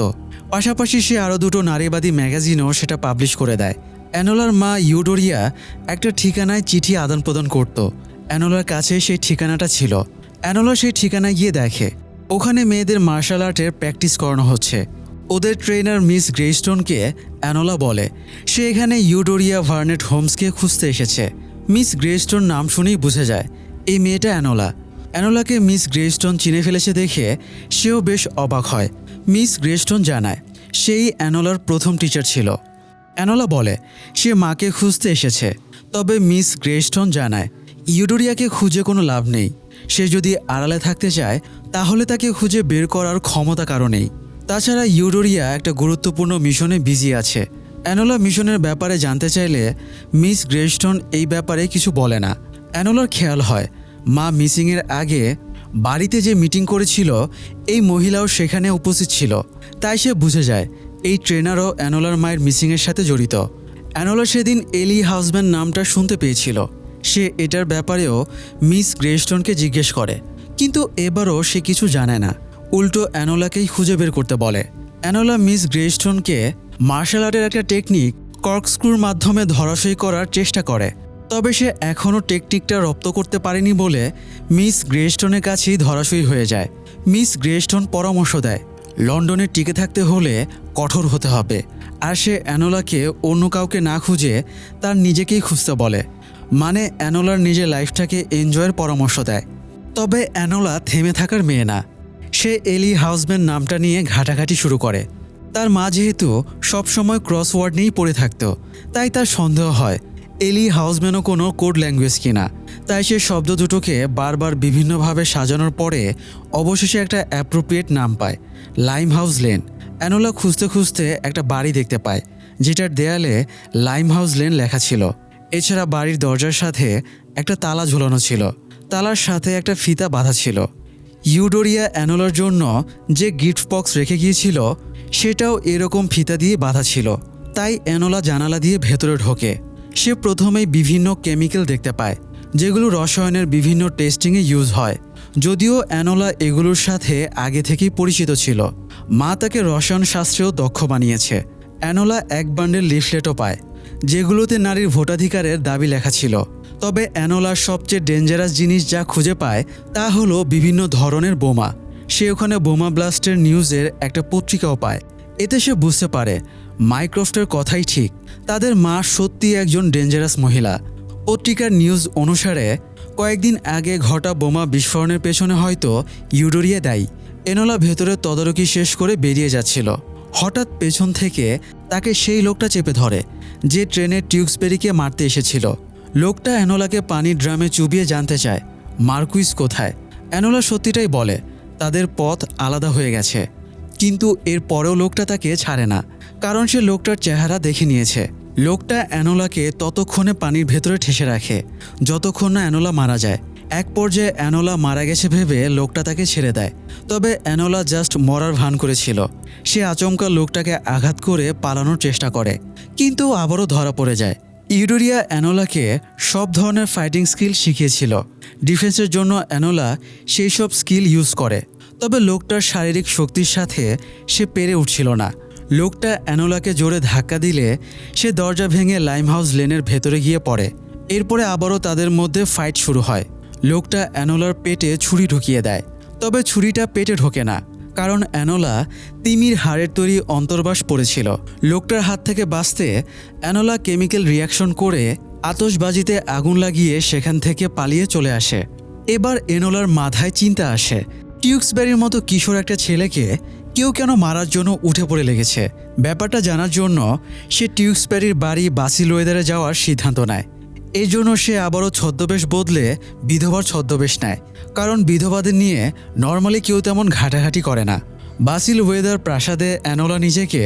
A: পাশাপাশি সে আরও দুটো নারীবাদী ম্যাগাজিনও সেটা পাবলিশ করে দেয়। অ্যানোলার মা ইউডোরিয়া একটা ঠিকানায় চিঠি আদান প্রদান করত। অ্যানোলার কাছে সেই ঠিকানাটা ছিল। অ্যানোলা সেই ঠিকানায় গিয়ে দেখে ওখানে মেয়েদের মার্শাল আর্টের প্র্যাকটিস করানো হচ্ছে। ওদের ট্রেনার মিস গ্রেস্টনকে অ্যানোলা বলে সে এখানে ইউডোরিয়া ভার্নেট হোমসকে খুঁজতে এসেছে। মিস গ্রেস্টন নাম শুনেই বুঝে যায় এই মেয়েটা অ্যানোলা। অ্যানোলাকে মিস গ্রেস্টন চিনে ফেলেছে দেখে সেও বেশ অবাক হয়। মিস গ্রেস্টন জানায় সেই অ্যানোলার প্রথম টিচার ছিল। অ্যানোলা বলে সে মাকে খুঁজতে এসেছে, তবে মিস গ্রেস্টন জানায় ইউডোরিয়াকে খুঁজে কোনো লাভ নেই। সে যদি আড়ালে থাকতে চায় তাহলে তাকে খুঁজে বের করার ক্ষমতা কারো নেই। তাছাড়া ইউডোরিয়া একটা গুরুত্বপূর্ণ মিশনে বিজি আছে। অ্যানোলা মিশনের ব্যাপারে জানতে চাইলে মিস গ্রেস্টন এই ব্যাপারে কিছু বলে না। অ্যানোলার খেয়াল হয় মা মিসিংয়ের আগে বাড়িতে যে মিটিং করেছিল এই মহিলাও সেখানে উপস্থিত ছিল। তাই সে বুঝে যায় এই ট্রেনারও অ্যানোলার মায়ের মিসিংয়ের সাথে জড়িত। অ্যানোলা সেদিন এলি হাউসম্যান নামটা শুনতে পেয়েছিল। সে এটার ব্যাপারেও মিস গ্রেস্টনকে জিজ্ঞেস করে, কিন্তু এবারও সে কিছু জানে না। উল্টো অ্যানোলাকেই খুঁজে বের করতে বলে। অ্যানোলা মিস গ্রেস্টনকে মার্শাল আর্টের একটা টেকনিক কর্কস্ক্রুর মাধ্যমে ধরাশয়ী করার চেষ্টা করে, তবে সে এখনও টেকনিকটা রপ্ত করতে পারেনি বলে মিস গ্রেস্টনের কাছেই ধরাশয়ী হয়ে যায়। মিস গ্রেস্টন পরামর্শ দেয় লন্ডনে টিকে থাকতে হলে কঠোর হতে হবে, আর সে অ্যানোলাকে অন্য কাউকে না খুঁজে তার নিজেকেই খুঁজতে বলে। মানে অ্যানোলার নিজের লাইফটাকে এনজয়ের পরামর্শ দেয়। তবে অ্যানোলা থেমে থাকার মেয়ে না। সে এলি হাউসম্যান নামটা নিয়ে ঘাটাঘাটি শুরু করে। তার মা যেহেতু সবসময় ক্রসওয়ার্ড নিয়েই পড়ে থাকত, তাই তার সন্দেহ হয় এলি হাউসম্যানও কোনো কোড ল্যাঙ্গুয়েজ কিনা। তাই সে শব্দ দুটোকে বারবার বিভিন্নভাবে সাজানোর পরে অবশেষে একটা অ্যাপ্রোপ্রিয়েট নাম পায়, লাইম হাউস লেন। অ্যানোলা খুঁজতে খুঁজতে একটা বাড়ি দেখতে পায় যেটার দেয়ালে লাইম হাউস লেন লেখা ছিল। এছাড়া বাড়ির দরজার সাথে একটা তালা ঝুলানো ছিল, তালার সাথে একটা ফিতা বাঁধা ছিল। ইউডোরিয়া অ্যানোলার জন্য যে গিফট বক্স রেখে গিয়েছিল সেটাও এরকম ফিতা দিয়ে বাঁধা ছিল। তাই অ্যানোলা জানালা দিয়ে ভেতরে ঢোকে। সে প্রথমেই বিভিন্ন কেমিক্যাল দেখতে পায় যেগুলো রসায়নের বিভিন্ন টেস্টিংয়ে ইউজ হয়। যদিও অ্যানোলা এগুলোর সাথে আগে থেকেই পরিচিত ছিল। মা তাকে রসায়ন শাস্ত্রেও দক্ষ বানিয়েছে। অ্যানোলা এক বান্ডেল লিফলেটও পায় যেগুলোতে নারীর ভোটাধিকারের দাবি লেখা ছিল। তবে অ্যানোলার সবচেয়ে ডেঞ্জারাস জিনিস যা খুঁজে পায় তা হলো বিভিন্ন ধরনের বোমা। সে ওখানে বোমা ব্লাস্টের নিউজের একটা পত্রিকাও পায়। এতে সে বুঝতে পারে মাইক্রোফটের কথাই ঠিক, তাদের মা সত্যি একজন ডেঞ্জারাস মহিলা। পত্রিকার নিউজ অনুসারে কয়েকদিন আগে ঘটা বোমা বিস্ফোরণের পেছনে হয়তো ইউডোরিয়া দায়ী। অ্যানোলা ভেতরে তদারকি শেষ করে বেরিয়ে যাচ্ছিল। হঠাৎ পেছন থেকে তাকে সেই লোকটা চেপে ধরে যে ট্রেনের টিউক্সবেরিকে মারতে এসেছিল। লোকটা অ্যানোলাকে পানির ড্রামে চুবিয়ে জানতে চায় মার্কুইস কোথায়। অ্যানোলা সত্যিটাই বলে তাদের পথ আলাদা হয়ে গেছে, কিন্তু এর পরেও লোকটা তাকে ছাড়ে না, কারণ সে লোকটার চেহারা দেখে নিয়েছে। লোকটা অ্যানোলাকে ততক্ষণে পানির ভেতরে ঠেসে রাখে যতক্ষণ না অ্যানোলা মারা যায়। এক পর্যায়ে অ্যানোলা মারা গেছে ভেবে লোকটা তাকে ছেড়ে দেয়, তবে অ্যানোলা জাস্ট মরার ভান করেছিল। সে আচমকা লোকটাকে আঘাত করে পালানোর চেষ্টা করে, কিন্তু আবারও ধরা পড়ে যায়। ইউডোরিয়া অ্যানোলাকে সব ধরনের ফাইটিং স্কিল শিখিয়েছিল। ডিফেন্সের জন্য অ্যানোলা সেই সব স্কিল ইউজ করে, তবে লোকটার শারীরিক শক্তির সাথে সে পেরে উঠছিল না। লোকটা অ্যানোলাকে জোরে ধাক্কা দিলে সে দরজা ভেঙে লাইম হাউস লেনের ভেতরে গিয়ে পড়ে। এরপরে আবারও তাদের মধ্যে ফাইট শুরু হয়। লোকটা অ্যানোলার পেটে ছুরি ঢুকিয়ে দেয়, তবে ছুরিটা পেটে ঢোকে না, কারণ অ্যানোলা তিমির হাড়ের তৈরি অন্তর্বাস পড়েছিল। লোকটার হাত থেকে বাঁচতে অ্যানোলা কেমিক্যাল রিয়াকশন করে আতশবাজিতে আগুন লাগিয়ে সেখান থেকে পালিয়ে চলে আসে। এবার অ্যানোলার মাথায় চিন্তা আসে টিউক্সবেরির মতো কিশোর একটা ছেলেকে কেউ কেন মারার জন্য উঠে পড়ে লেগেছে। ব্যাপারটা জানার জন্য সে টিউক্সবেরির বাড়ি বাসিলওয়েদারে যাওয়ার সিদ্ধান্ত নেয়। এই জন্য সে আবারও ছদ্মবেশ বদলে বিধবার ছদ্মবেশ নেয়, কারণ বিধবাদের নিয়ে নর্মালি কেউ তেমন ঘাটাঘাটি করে না। বাসিলওয়েদার প্রাসাদে অ্যানোলা নিজেকে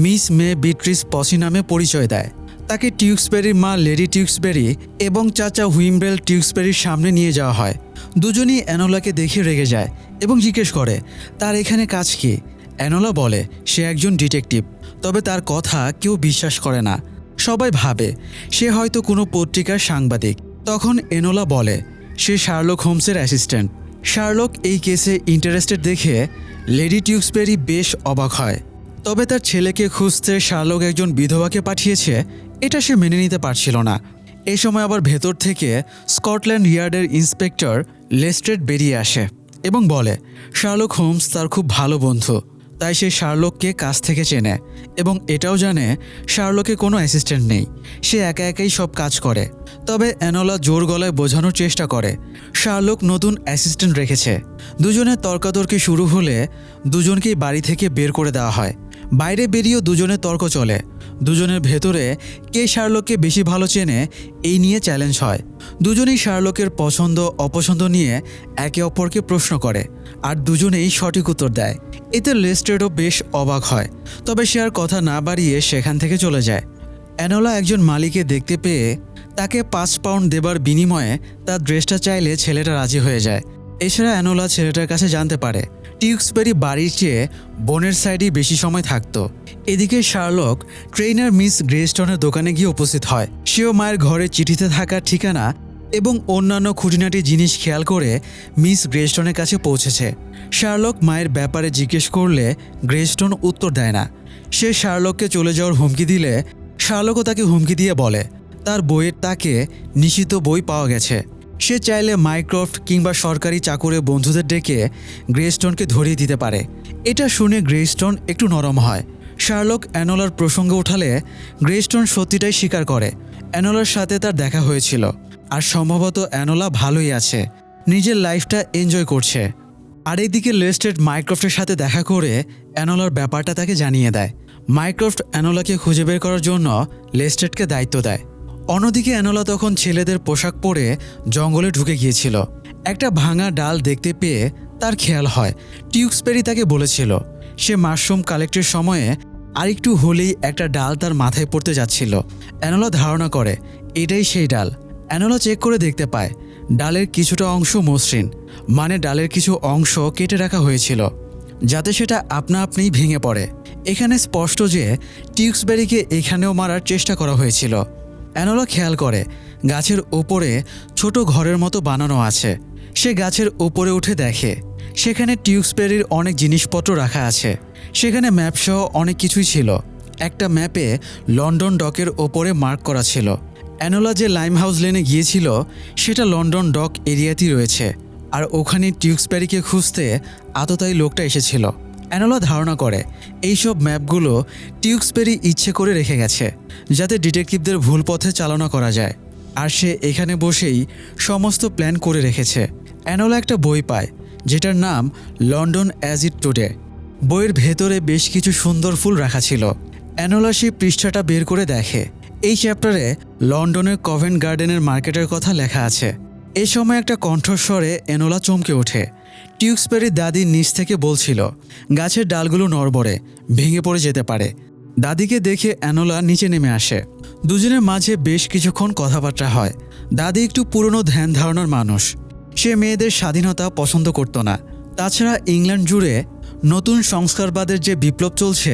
A: মিস মে বিট্রিস পসি নামে পরিচয় দেয়। তাকে টিউক্সবেরির মা লেডি টিউক্সবেরি এবং চাচা হুইমব্রেল টিউক্সবেরির সামনে নিয়ে যাওয়া হয়। দুজনই অ্যানোলাকে দেখে রেগে যায় এবং জিজ্ঞেস করে তার এখানে কাজ কি। অ্যানোলা বলে সে একজন ডিটেকটিভ, তবে তার কথা কেউ বিশ্বাস করে না। সবাই ভাবে সে হয়তো কোনো পত্রিকার সাংবাদিক। তখন অ্যানোলা বলে সে শার্লক হোমসের অ্যাসিস্ট্যান্ট। শার্লক এই কেসে ইন্টারেস্টেড দেখে লেডি টিউক্সবেরি বেশ অবাক হয়, তবে তার ছেলেকে খুঁজতে শার্লক একজন বিধবাকে পাঠিয়েছে এটা সে মেনে নিতে পারছিল না। এই সময় আবার ভেতর থেকে স্কটল্যান্ড ইয়ার্ডের ইন্সপেক্টর লেস্ট্রেড বেরিয়ে আসে এবং বলে শার্লক হোমস তার খুব ভালো বন্ধু, তাই সে শার্লককে কাছ থেকে চেনে এবং এটাও জানে শার্লকে কোনো অ্যাসিস্ট্যান্ট নেই, সে একা একাই সব কাজ করে। তবে অ্যানোলা জোর গলায় বোঝানোর চেষ্টা করে শার্লক নতুন অ্যাসিস্ট্যান্ট রেখেছে। দুজনের তর্কাতর্কি শুরু হলে দুজনকেই বাড়ি থেকে বের করে দেওয়া হয়। বাইরে বেরিয়েও দুজনের তর্ক চলে। দুজনের ভেতরে কে শার্লককে বেশি ভালো চেনে এই নিয়ে চ্যালেঞ্জ হয়। দুজনেই শার্লকের পছন্দ অপছন্দ নিয়ে একে অপরকে প্রশ্ন করে, আর দুজনেই সঠিক উত্তর দেয়। এতে লেস্ট্রেডও বেশ অবাক হয়, তবে সে আর কথা না বাড়িয়ে সেখান থেকে চলে যায়। এনোলা একজন মালিকে দেখতে পেয়ে তাকে 5 পাউন্ড দেবার বিনিময়ে তার ড্রেসটা চাইলে ছেলেটা রাজি হয়ে যায়। এছাড়া এনোলা ছেলেটার কাছে জানতে পারে টিউক্সবেরি বাড়ির চেয়ে বোনের সাইডেই বেশি সময় থাকতো। এদিকে শার্লক ট্রেইনার মিস গ্রেস্টনের দোকানে গিয়ে উপস্থিত হয়। সেও মায়ের ঘরে চিঠিতে থাকা ঠিকানা এবং অন্যান্য খুঁটিনাটি জিনিস খেয়াল করে মিস গ্রেস্টনের কাছে পৌঁছেছে। শার্লক মায়ের ব্যাপারে জিজ্ঞেস করলে গ্রেস্টন উত্তর দেয় না। সে শার্লককে চলে যাওয়ার হুমকি দিলে শার্লকও তাকে হুমকি দিয়ে বলে তার বইয়ের তাকে নিষিদ্ধ বই পাওয়া গেছে। সে চাইলে মাইক্রোফট কিংবা সরকারি চাকরে বন্ধুদের ডেকে গ্রেস্টনকে ধরিয়ে দিতে পারে। এটা শুনে গ্রেস্টন একটু নরম হয়। শার্লক এনোলার প্রসঙ্গ উঠালে গ্রেস্টন সত্যিটাই স্বীকার করে এনোলার সাথে তার দেখা হয়েছিল, আর সম্ভবত এনোলা ভালোই আছে, নিজের লাইফটা এনজয় করছে। আর এইদিকে লেস্ট্রেড মাইক্রোফটের সাথে দেখা করে এনোলার ব্যাপারটা তাকে জানিয়ে দেয়। মাইক্রোফট এনোলাকে খুঁজে বের করার জন্য লেস্ট্রেডকে দায়িত্ব দেয়। অন্যদিকে এনোলা তখন ছেলেদের পোশাক পরে জঙ্গলে ঢুকে গিয়েছিল। একটা ভাঙা ডাল দেখতে পেয়ে তার খেয়াল হয় টিউক্সবেরি তাকে বলেছিল সে মাশরুম কালেক্টের সময়ে আরেকটু হলেই একটা ডাল তার মাথায় পড়তে যাচ্ছিল। এনোলা ধারণা করে এটাই সেই ডাল। এনোলা চেক করে দেখতে পায় ডালের কিছুটা অংশ মসৃণ, মানে ডালের কিছু অংশ কেটে রাখা হয়েছিল যাতে সেটা আপনা আপনিই ভেঙে পড়ে। এখানে স্পষ্ট যে টিউক্সবেরিকে এখানেও মারার চেষ্টা করা হয়েছিল। এনোলা খেয়াল করে গাছের ওপরে ছোট ঘরের মতো বানানো আছে। সে গাছের ওপরে উঠে দেখে সেখানে টিউক্সবেরির অনেক জিনিসপত্র রাখা আছে। সেখানে ম্যাপসহ অনেক কিছুই ছিল। একটা ম্যাপে লন্ডন ডকের ওপরে মার্ক করা ছিল। এনোলা যে লাইমহাউস লেনে গিয়েছিল সেটা লন্ডন ডক এরিয়াতেই রয়েছে, আর ওখানে টিউক্সবেরিকে খুঁজতে আততায়ী লোকটা এসেছিল। এনোলা ধারণা করে এইসব ম্যাপগুলো টিউক্সবেরি ইচ্ছে করে রেখে গেছে যাতে ডিটেকটিভদের ভুল পথে চালনা করা যায়, আর সে এখানে বসেই সমস্ত প্ল্যান করে রেখেছে। এনোলা একটা বই পায় যেটার নাম লন্ডন অ্যাজ ইট টুডে। বইয়ের ভেতরে বেশ কিছু সুন্দর ফুল রাখা ছিল। এনোলা সেই পৃষ্ঠাটা বের করে দেখে এই চ্যাপ্টারে লন্ডনের কভেন্ট গার্ডেনের মার্কেটের কথা লেখা আছে। এ সময় একটা কণ্ঠস্বরে এনোলা চমকে ওঠে। টিউক্সবেরির দাদি নিচ থেকে বলছিল গাছের ডালগুলো নড়বড়ে, ভেঙে পড়ে যেতে পারে। দাদিকে দেখে এনোলা নিচে নেমে আসে। দুজনের মাঝে বেশ কিছুক্ষণ কথাবার্তা হয়। দাদি একটু পুরনো ধ্যান ধারণার মানুষ। সে মেয়েদের স্বাধীনতা পছন্দ করত না। তাছাড়া ইংল্যান্ড জুড়ে নতুন সংস্কারবাদের যে বিপ্লব চলছে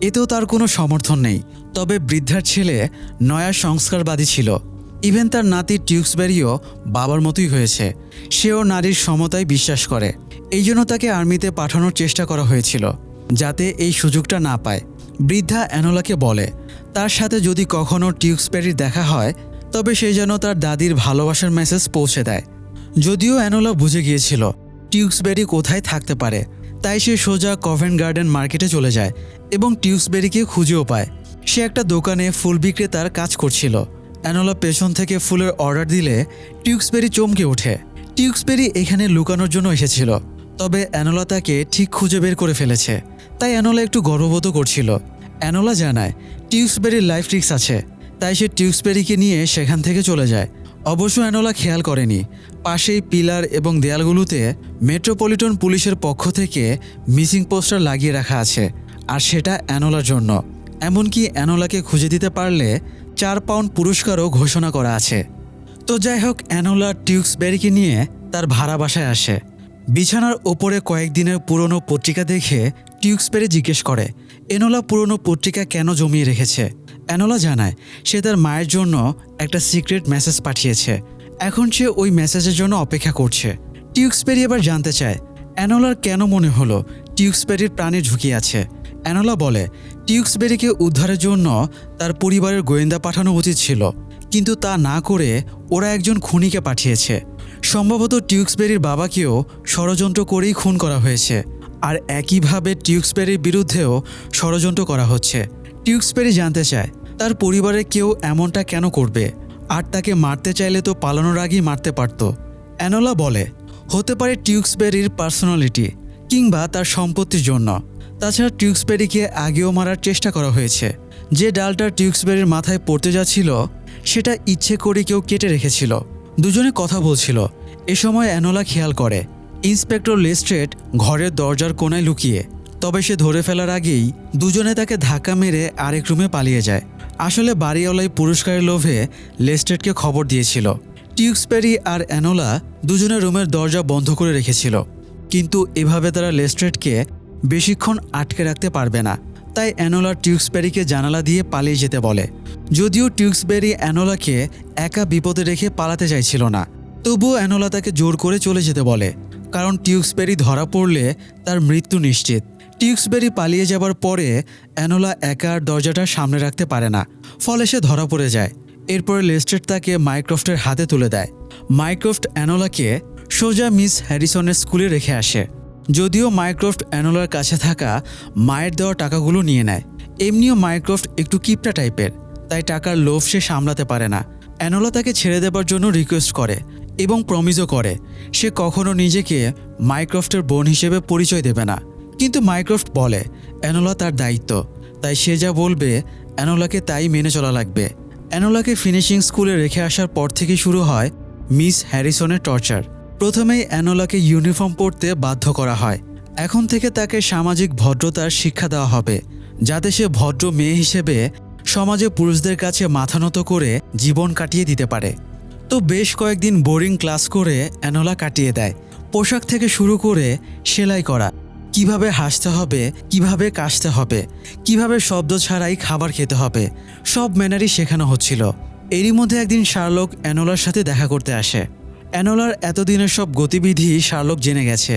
A: এতেও তার কোনো সমর্থন নেই। তবে বৃদ্ধার ছেলে নয়া সংস্কারবাদী ছিল। ইভেন তার নাতি টিউক্সবেরিও বাবার মতোই হয়েছে। সেও নারীর সমতায় বিশ্বাস করে। এই জন্য তাকে আর্মিতে পাঠানোর চেষ্টা করা হয়েছিল যাতে এই সুযোগটা না পায়। বৃদ্ধা এনোলাকে বলে তার সাথে যদি কখনো টিউক্সবেরির দেখা হয় তবে সে যেন তার দাদির ভালোবাসার মেসেজ পৌঁছে দেয়। যদিও এনোলা বুঝে গিয়েছিল টিউক্সবেরি কোথায় থাকতে পারে, তাই সে সোজা কভেন্ট গার্ডেন মার্কেটে চলে যায় এবং টিউক্সবেরিকে খুঁজেও পায়। সে একটা দোকানে ফুল বিক্রেতার কাজ করছিল। এনোলা পেছন থেকে ফুলের অর্ডার দিলে টিউক্সবেরি চমকে ওঠে। টিউক্সবেরি এখানে লুকানোর জন্য এসেছিল, তবে এনোলা তাকে ঠিক খুঁজে বের করে ফেলেছে। তাই এনোলা একটু গর্ববোধ করছিল। এনোলা জানায় টিউক্সবেরির লাইফ রিস্ক আছে, তাই সে টিউক্সবেরিকে নিয়ে সেখান থেকে চলে যায়। অবশ্য এনোলা খেয়াল করেনি পাশেই পিলার এবং দেয়ালগুলোতে মেট্রোপলিটন পুলিশের পক্ষ থেকে মিসিং পোস্টার লাগিয়ে রাখা আছে, আর সেটা এনোলার জন্য। এমনকি এনোলাকে খুঁজে দিতে পারলে 4 পাউন্ড পুরস্কারও ঘোষণা করা আছে। তো যাই হোক, এনোলা টিউক্সবেরিকে নিয়ে তার ভাড়া বাসায় আসে। বিছানার ওপরে কয়েকদিনের পুরনো পত্রিকা দেখে টিউক্সবেরি জিজ্ঞেস করে এনোলা পুরনো পত্রিকা কেন জমিয়ে রেখেছে। এনোলা জানায় সে তার মায়ের জন্য একটা সিক্রেট মেসেজ পাঠিয়েছে। এখন সে ওই মেসেজের জন্য অপেক্ষা করছে। টিউক্সবেরি এবার জানতে চায় এনোলার কেন মনে হলো টিউক্সবেরির প্রাণে ঝুঁকি আছে। এনোলা বলে টিউক্সবেরিকে উদ্ধারের জন্য তার পরিবারের গোয়েন্দা পাঠানো উচিত ছিল, কিন্তু তা না করে ওরা একজন খুনিকে পাঠিয়েছে। সম্ভবত টিউক্সবেরির বাবাকেও ষড়যন্ত্র করেই খুন করা হয়েছে, আর একইভাবে টিউক্সবেরির বিরুদ্ধেও ষড়যন্ত্র করা হচ্ছে। টিউক্সবেরি জানতে চায় তার পরিবারের কেউ এমনটা কেন করবে, আর তাকে মারতে চাইলে তো পালানোর আগেই মারতে পারত। এনোলা বলে হতে পারে টিউক্সবেরির পার্সোনালিটি কিংবা তার সম্পত্তির জন্য। তাছাড়া টিউক্সবেরিকে আগেও মারার চেষ্টা করা হয়েছে। যে ডালটা টিউক্সবেরির মাথায় পড়তে যাচ্ছিল সেটা ইচ্ছে করে কেউ কেটে রেখেছিল। দুজনে কথা বলছিল। এ সময় অ্যানোলা খেয়াল করে ইন্সপেক্টর লেস্ট্রেড ঘরের দরজার কোণায় লুকিয়ে। তবে সে ধরে ফেলার আগেই দুজনে তাকে ধাক্কা মেরে আরেক রুমে পালিয়ে যায়। আসলে বাড়িওয়ালাই পুরস্কারের লোভে লেস্ট্রেডকে খবর দিয়েছিল। টিউক্সবেরি আর অ্যানোলা দুজনে রুমের দরজা বন্ধ করে রেখেছিল, কিন্তু এভাবে তারা লেস্ট্রেডকে বেশিক্ষণ আটকে রাখতে পারবে না। তাই অ্যানোলা টিউক্সবেরিকে জানালা দিয়ে পালিয়ে যেতে বলে। যদিও টিউক্সবেরি অ্যানোলাকে একা বিপদে রেখে পালাতে চাইছিল না, তবুও অ্যানোলা তাকে জোর করে চলে যেতে বলে, কারণ টিউক্সবেরি ধরা পড়লে তার মৃত্যু নিশ্চিত। টিউক্সবেরি পালিয়ে যাবার পরে অ্যানোলা একা আর দরজাটা সামনে রাখতে পারে না, ফলে সে ধরা পড়ে যায়। এরপরে লেস্ট্রেড তাকে মাইক্রোফটের হাতে তুলে দেয়। মাইক্রোফট অ্যানোলাকে সোজা মিস হ্যারিসনের স্কুলে রেখে আসে। যদিও মাইক্রোফট অ্যানোলার কাছে থাকা মায়ের দেওয়া টাকাগুলো নিয়ে নেয়। এমনিও মাইক্রোফট একটু কিপটা টাইপের, তাই টাকার লোভ সে সামলাতে পারে না। অ্যানোলা তাকে ছেড়ে দেবার জন্য রিকোয়েস্ট করে এবং প্রমিসও করে সে কখনো নিজেকে মাইক্রোফটের বোন হিসেবে পরিচয় দেবে না। কিন্তু মাইক্রোফট বলে অ্যানোলা তার দায়িত্ব, তাই সে যা বলবে অ্যানোলাকে তাই মেনে চলা লাগবে। অ্যানোলাকে ফিনিশিং স্কুলে রেখে আসার পর থেকে শুরু হয় মিস হ্যারিসনের টর্চার। প্রথমেই অ্যানোলাকে ইউনিফর্ম পরতে বাধ্য করা হয়। এখন থেকে তাকে সামাজিক ভদ্রতার শিক্ষা দেওয়া হবে, যাতে সে ভদ্র মেয়ে হিসেবে সমাজে পুরুষদের কাছে মাথা নত করে জীবন কাটিয়ে দিতে পারে। তো বেশ কয়েকদিন বোরিং ক্লাস করে অ্যানোলা কাটিয়ে দেয়। পোশাক থেকে শুরু করে সেলাই করা, কিভাবে হাসতে হবে, কিভাবে কাশতে হবে, কিভাবে শব্দ ছাড়াই খাবার খেতে হবে, সব ম্যানারই শেখানো হচ্ছিল। এরই মধ্যে একদিন শার্লক অ্যানোলার সাথে দেখা করতে আসে। অ্যানোলার এতদিনের সব গতিবিধি শার্লক জেনে গেছে।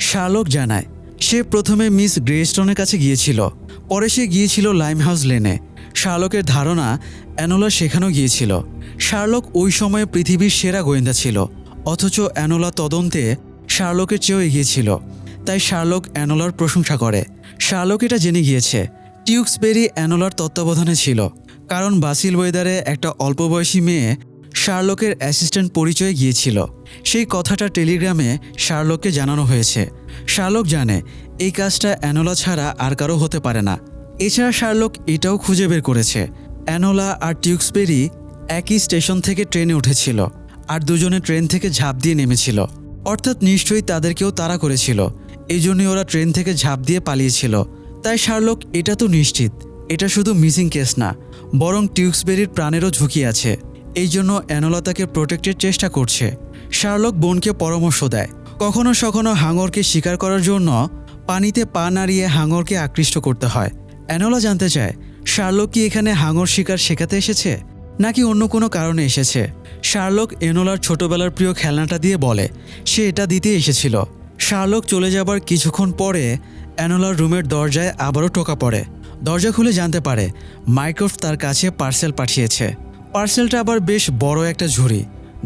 A: শার্লক জানায় সে প্রথমে মিস গ্রেস্টনের কাছে গিয়েছিল, পরে সে গিয়েছিল লাইমহাউস লেনে। শার্লকের ধারণা অ্যানোলা সেখানেও গিয়েছিল। শার্লক ওই সময়ে পৃথিবীর সেরা গোয়েন্দা ছিল, অথচ অ্যানোলা তদন্তে শার্লকের চেয়েও এগিয়েছিল। তাই শার্লক অ্যানোলার প্রশংসা করে। শার্লক এটা জেনে গিয়েছে টিউক্সবেরি অ্যানোলার তত্ত্বাবধানে ছিল, কারণ বাসিল ওয়েদারে একটা অল্প বয়সী মেয়ে শার্লকের অ্যাসিস্ট্যান্ট পরিচয়ে গিয়েছিল। সেই কথাটা টেলিগ্রামে শার্লককে জানানো হয়েছে। শার্লক জানে এই কাজটা অ্যানোলা ছাড়া আর কারো হতে পারে না। এছাড়া শার্লক এটাও খুঁজে বের করেছে অ্যানোলা আর টিউক্সবেরি একই স্টেশন থেকে ট্রেনে উঠেছিল, আর দুজনে ট্রেন থেকে ঝাঁপ দিয়ে নেমেছিল। অর্থাৎ নিশ্চয়ই তাদেরকেও তাড়া করেছিল, এই জন্যই ওরা ট্রেন থেকে ঝাঁপ দিয়ে পালিয়েছিল। তাই শার্লক এটা তো নিশ্চিত এটা শুধু মিসিং কেস না, বরং টিউক্সবেরির প্রাণেরও ঝুঁকি আছে। এই জন্য অ্যানোলা তাকে প্রোটেক্টের চেষ্টা করছে। শার্লক বোনকে পরামর্শ দেয় কখনো সখনো হাঙরকে শিকার করার জন্য পানিতে পা নাড়িয়ে হাঙরকে আকৃষ্ট করতে হয়। অ্যানোলা জানতে চায় শার্লক কি এখানে হাঙর শিকার শেখাতে এসেছে, নাকি অন্য কোনো কারণে এসেছে। শার্লক অ্যানোলার ছোটবেলার প্রিয় খেলনাটা দিয়ে বলে সে এটা দিতে এসেছিল। শার্লক চলে যাবার কিছুক্ষণ পরে অ্যানোলার রুমের দরজায় আবারও টোকা পড়ে। দরজা খুলে জানতে পারে মাইক্রোফট তার কাছে পার্সেল পাঠিয়েছে। পার্সেলটা আবার বেশ বড় একটা ঝুড়ি।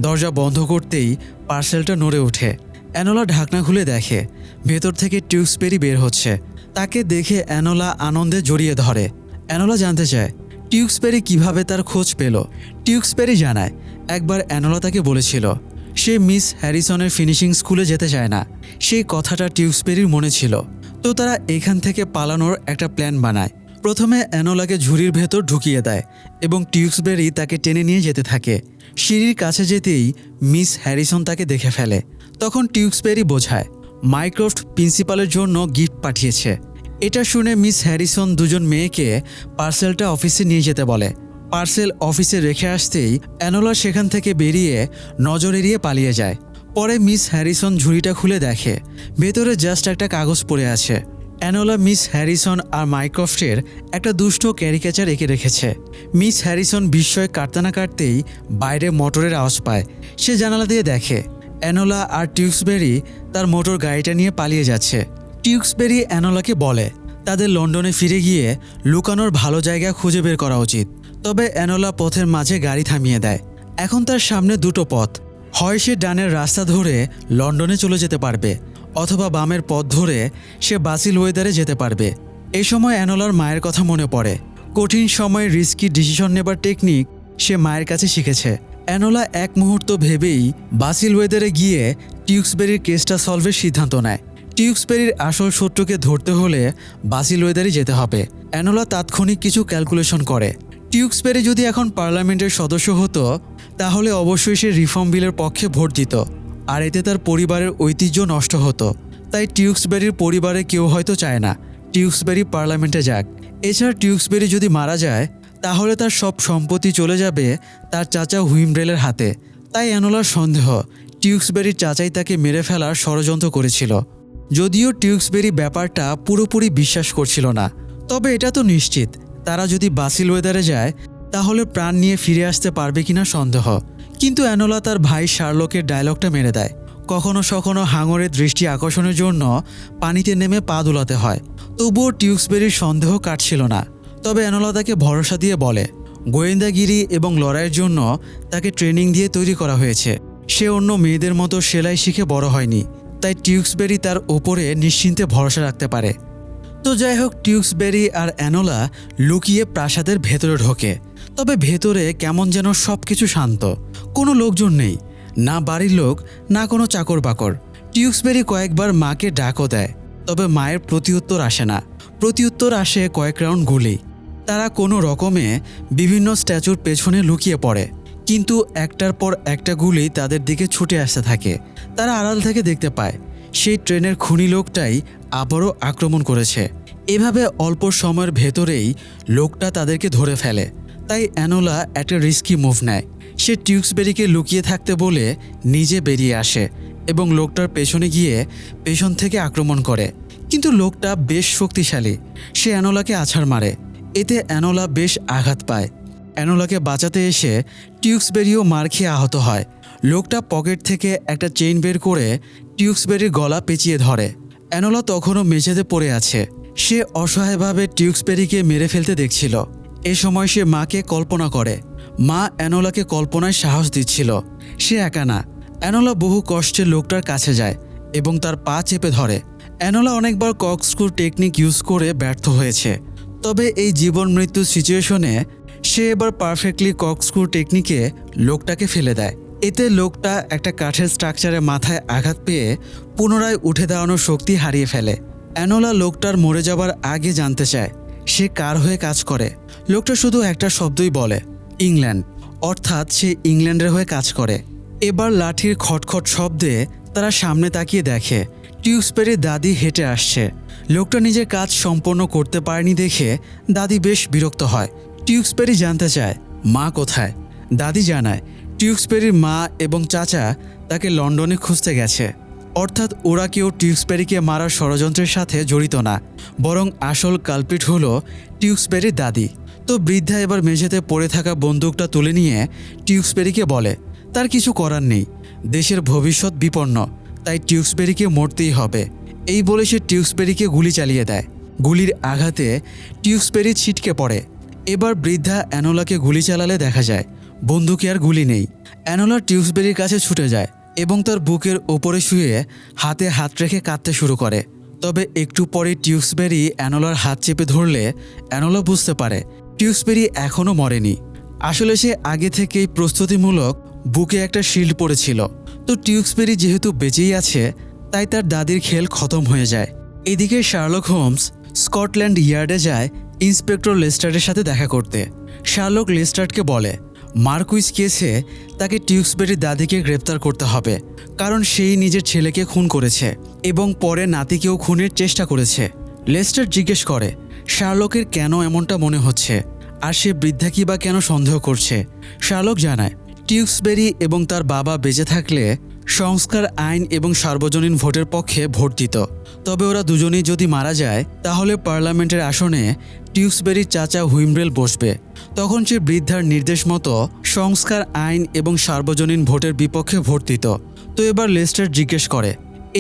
A: দরজা বন্ধ করতেই পার্সেলটা নড়ে ওঠে। অ্যানোলা ঢাকনা খুলে দেখে ভেতর থেকে টিউক্সবেরি বের হচ্ছে। তাকে দেখে অ্যানোলা আনন্দে জড়িয়ে ধরে। অ্যানোলা জানতে চায় টিউক্সবেরি কিভাবে তার খোঁজ পেল। টিউক্সবেরি জানায় একবার অ্যানোলা তাকে বলেছিল সে মিস হ্যারিসনের ফিনিশিং স্কুলে যেতে চায় না। সেই কথাটা টিউক্সবেরির মনে ছিল। তো তারা এখান থেকে পালানোর একটা প্ল্যান বানায়। প্রথমে অ্যানোলাকে ঝুড়ির ভেতর ঢুকিয়ে দেয় এবং টিউক্সবেরি তাকে টেনে নিয়ে যেতে থাকে। সিঁড়ির কাছে যেতেই মিস হ্যারিসন তাকে দেখে ফেলে। তখন টিউক্সবেরি বোঝায় মাইক্রোফট প্রিন্সিপালের জন্য গিফট পাঠিয়েছে। এটা শুনে মিস হ্যারিসন দুজন মেয়েকে পার্সেলটা অফিসে নিয়ে যেতে বলে। পার্সেল অফিসে রেখে আসতেই অ্যানোলা সেখান থেকে বেরিয়ে নজর এড়িয়ে পালিয়ে যায়। পরে মিস হ্যারিসন ঝুড়িটা খুলে দেখে ভেতরে জাস্ট একটা কাগজ পড়ে আছে। অ্যানোলা মিস হ্যারিসন আর মাইক্রোফটের একটা দুষ্ট ক্যারিকেচার এঁকে রেখেছে। মিস হ্যারিসন বিস্ময়ে কাটতে না কাটতেই বাইরে মোটরের আওয়াজ পায়। সে জানালা দিয়ে দেখে অ্যানোলা আর টিউক্সবেরি তার মোটর গাড়িটা নিয়ে পালিয়ে যাচ্ছে। টিউক্সবেরি অ্যানোলাকে বলে তাদের লন্ডনে ফিরে গিয়ে লুকানোর ভালো জায়গা খুঁজে বের করা উচিত। তবে অ্যানোলা পথের মাঝে গাড়ি থামিয়ে দেয়। এখন তার সামনে দুটো পথ, হয় সে ডানের রাস্তা ধরে লন্ডনে চলে যেতে পারবে, অথবা বামের পথ ধরে সে বাসিল ওয়েদারে যেতে পারবে। এই সময় অ্যানোলার মায়ের কথা মনে পড়ে। কঠিন সময়ে রিস্কি ডিসিশন নেবার টেকনিক সে মায়ের কাছে শিখেছে। অ্যানোলা এক মুহূর্ত ভেবেই বাসিল ওয়েদারে গিয়ে টিউক্সবেরির কেসটা সলভের সিদ্ধান্ত নেয়। টিউক্সবেরির আসল শত্রুকে ধরতে হলে বাসিল ওয়েদারই যেতে হবে। অ্যানোলা তাৎক্ষণিক কিছু ক্যালকুলেশন করে। টিউক্সবেরি যদি এখন পার্লামেন্টের সদস্য হতো তাহলে অবশ্যই সে রিফর্ম বিলের পক্ষে ভোট দিত, আর এতে তার পরিবারের ঐতিহ্য নষ্ট হতো। তাই টিউক্সবেরির পরিবারে কেউ হয়তো চায় না টিউক্সবেরি পার্লামেন্টে যাক। এছাড়া টিউক্সবেরি যদি মারা যায় তাহলে তার সব সম্পত্তি চলে যাবে তার চাচা হুইমব্রেলের হাতে। তাই অ্যানোলার সন্দেহ টিউক্সবেরির চাচাই তাকে মেরে ফেলার ষড়যন্ত্র করেছিল। যদিও টিউক্সবেরি ব্যাপারটা পুরোপুরি বিশ্বাস করছিল না, তবে এটা তো নিশ্চিত তারা যদি বাসিল ওয়েদারে যায় তাহলে প্রাণ নিয়ে ফিরে আসতে পারবে কিনা সন্দেহ। কিন্তু অ্যানোলা তার ভাই শার্লকের ডায়লগটা মেরে দেয়, কখনো সখনো হাঙরের দৃষ্টি আকর্ষণের জন্য পানিতে নেমে পা দুলাতে হয়। তবুও টিউক্সবেরির সন্দেহ কাটছিল না। তবে অ্যানোলা তাকে ভরসা দিয়ে বলে গোয়েন্দাগিরি এবং লড়াইয়ের জন্য তাকে ট্রেনিং দিয়ে তৈরি করা হয়েছে। সে অন্য মেয়েদের মতো সেলাই শিখে বড় হয়নি, তাই টিউক্সবেরি তার ওপরে নিশ্চিন্তে ভরসা রাখতে পারে। তো যাই হোক, টিউক্সবেরি আর অ্যানোলা লুকিয়ে প্রাসাদের ভেতরে ঢোকে। তবে ভেতরে কেমন যেন সব কিছু শান্ত, কোনো লোকজন নেই, না বাড়ির লোক না কোনো চাকর বাকর। টিউক্সবেরি কয়েকবার মাকে ডাকও দেয়, তবে মায়ের প্রতিউত্তর আসে না। প্রতিউত্তর আসে কয়েক রাউন্ড গুলি। তারা কোনো রকমে বিভিন্ন স্ট্যাচুর পেছনে লুকিয়ে পড়ে, কিন্তু একটার পর একটা গুলি তাদের দিকে ছুটে আসতে থাকে। তারা আড়াল থেকে দেখতে পায় সেই ট্রেনের খুনি লোকটাই আবারও আক্রমণ করেছে। এভাবে অল্প সময়ের ভেতরেই লোকটা তাদেরকে ধরে ফেলে। তাই অ্যানোলা একটা রিস্কি মুভ নেয়। সে টিউক্সবেরিকে লুকিয়ে থাকতে বলে নিজে বেরিয়ে আসে এবং লোকটার পেছনে গিয়ে পেছন থেকে আক্রমণ করে। কিন্তু লোকটা বেশ শক্তিশালী, সে অ্যানোলাকে আছাড় মারে। এতে অ্যানোলা বেশ আঘাত পায়। অ্যানোলাকে বাঁচাতে এসে টিউক্সবেরিও মার খেয়ে আহত হয়। লোকটা পকেট থেকে একটা চেইন বের করে টিউক্সবেরির গলা পেঁচিয়ে ধরে। অ্যানোলা তখনও মেঝেতে পড়ে আছে। সে অসহায়ভাবে টিউক্সবেরিকে মেরে ফেলতে দেখছিল। এ সময় সে মাকে কল্পনা করে। মা অ্যানোলাকে কল্পনায় সাহস দিচ্ছিল। সে একা না। অ্যানোলা বহু কষ্টে লোকটার কাছে যায় এবং তার পা চেপে ধরে। অ্যানোলা অনেকবার ককস্ক্রু টেকনিক ইউজ করে ব্যর্থ হয়েছে, তবে এই জীবন মৃত্যুর সিচুয়েশনে সে এবার পারফেক্টলি ককস্ক্রু টেকনিকে লোকটাকে ফেলে দেয়। এতে লোকটা একটা কাঠের স্ট্রাকচারে মাথায় আঘাত পেয়ে পুনরায় উঠে দাঁড়ানোর শক্তি হারিয়ে ফেলে। অ্যানোলা লোকটার মরে যাবার আগে জানতে চায় সে কার হয়ে কাজ করে। লোকটা শুধু একটা শব্দই বলে, ইংল্যান্ড, অর্থাৎ সে ইংল্যান্ডের হয়ে কাজ করে। এবার লাঠির খটখট শব্দে তারা সামনে তাকিয়ে দেখে টিউক্সবেরির দাদি হেঁটে আসছে। লোকটা নিজের কাজ সম্পন্ন করতে পারেনি দেখে দাদি বেশ বিরক্ত হয়। টিউক্সবেরি জানতে চায় মা কোথায়। দাদি জানায় টিউক্সবেরির মা এবং চাচা তাকে লন্ডনে খুঁজতে গেছে। অর্থাৎ ওরা কেউ টিউক্সবেরিকে মারার ষড়যন্ত্রের সাথে জড়িত না, বরং আসল কালপিট হলো টিউক্সবেরির দাদি। তো বৃদ্ধা এবার মেঝেতে পড়ে থাকা বন্দুকটা তুলে নিয়ে টিউক্সবেরিকে বলে তার কিছু করার নেই, দেশের ভবিষ্যৎ বিপন্ন, তাই টিউক্সবেরিকে মরতেই হবে। এই বলে সে টিউক্সবেরিকে গুলি চালিয়ে দেয়। গুলির আঘাতে টিউক্সবেরি ছিটকে পড়ে। এবার বৃদ্ধা অ্যানোলাকে গুলি চালালে দেখা যায় বন্দুকে আর গুলি নেই। অ্যানোলা টিউক্সবেরির কাছে ছুটে যায় এবং তার বুকের ওপরে শুয়ে হাতে হাত রেখে কাঁদতে শুরু করে। তবে একটু পরে টিউক্সবেরি অ্যানোলার হাত চেপে ধরলে অ্যানোলা বুঝতে পারে টিউক্সবেরি এখনও মরেনি। আসলে সে আগে থেকেই প্রস্তুতিমূলক বুকে একটা শিল্ড পরেছিল। তো টিউক্সবেরি যেহেতু বেঁচেই আছে তাই তার দাদির খেল খতম হয়ে যায়। এদিকে শার্লক হোমস স্কটল্যান্ড ইয়ার্ডে যায় ইন্সপেক্টর লেস্টার্ডের সাথে দেখা করতে। শার্লক লেস্টার্ডকে বলে মার্কুইস কেসে তাকে টিউক্সবেরির দাদিকে গ্রেপ্তার করতে হবে, কারণ সেই নিজের ছেলেকে খুন করেছে এবং পরে নাতিকেও খুনের চেষ্টা করেছে। লেস্টার জিজ্ঞেস করে শার্লকের কেন এমনটা মনে হচ্ছে আর সে বৃদ্ধাকে বা কেন সন্দেহ করছে। শার্লক জানায় টিউক্সবেরি এবং তার বাবা বেঁচে থাকলে সংস্কার আইন এবং সার্বজনীন ভোটের পক্ষে ভোট দিত। তবে ওরা দুজনেই যদি মারা যায় তাহলে পার্লামেন্টের আসনে টিউক্সবেরির চাচা হুইমব্রেল বসবে। তখন সে বৃদ্ধার নির্দেশ মতো সংস্কার আইন এবং সার্বজনীন ভোটের বিপক্ষে ভোট দিত। তো এবার লেস্টার জিজ্ঞেস করে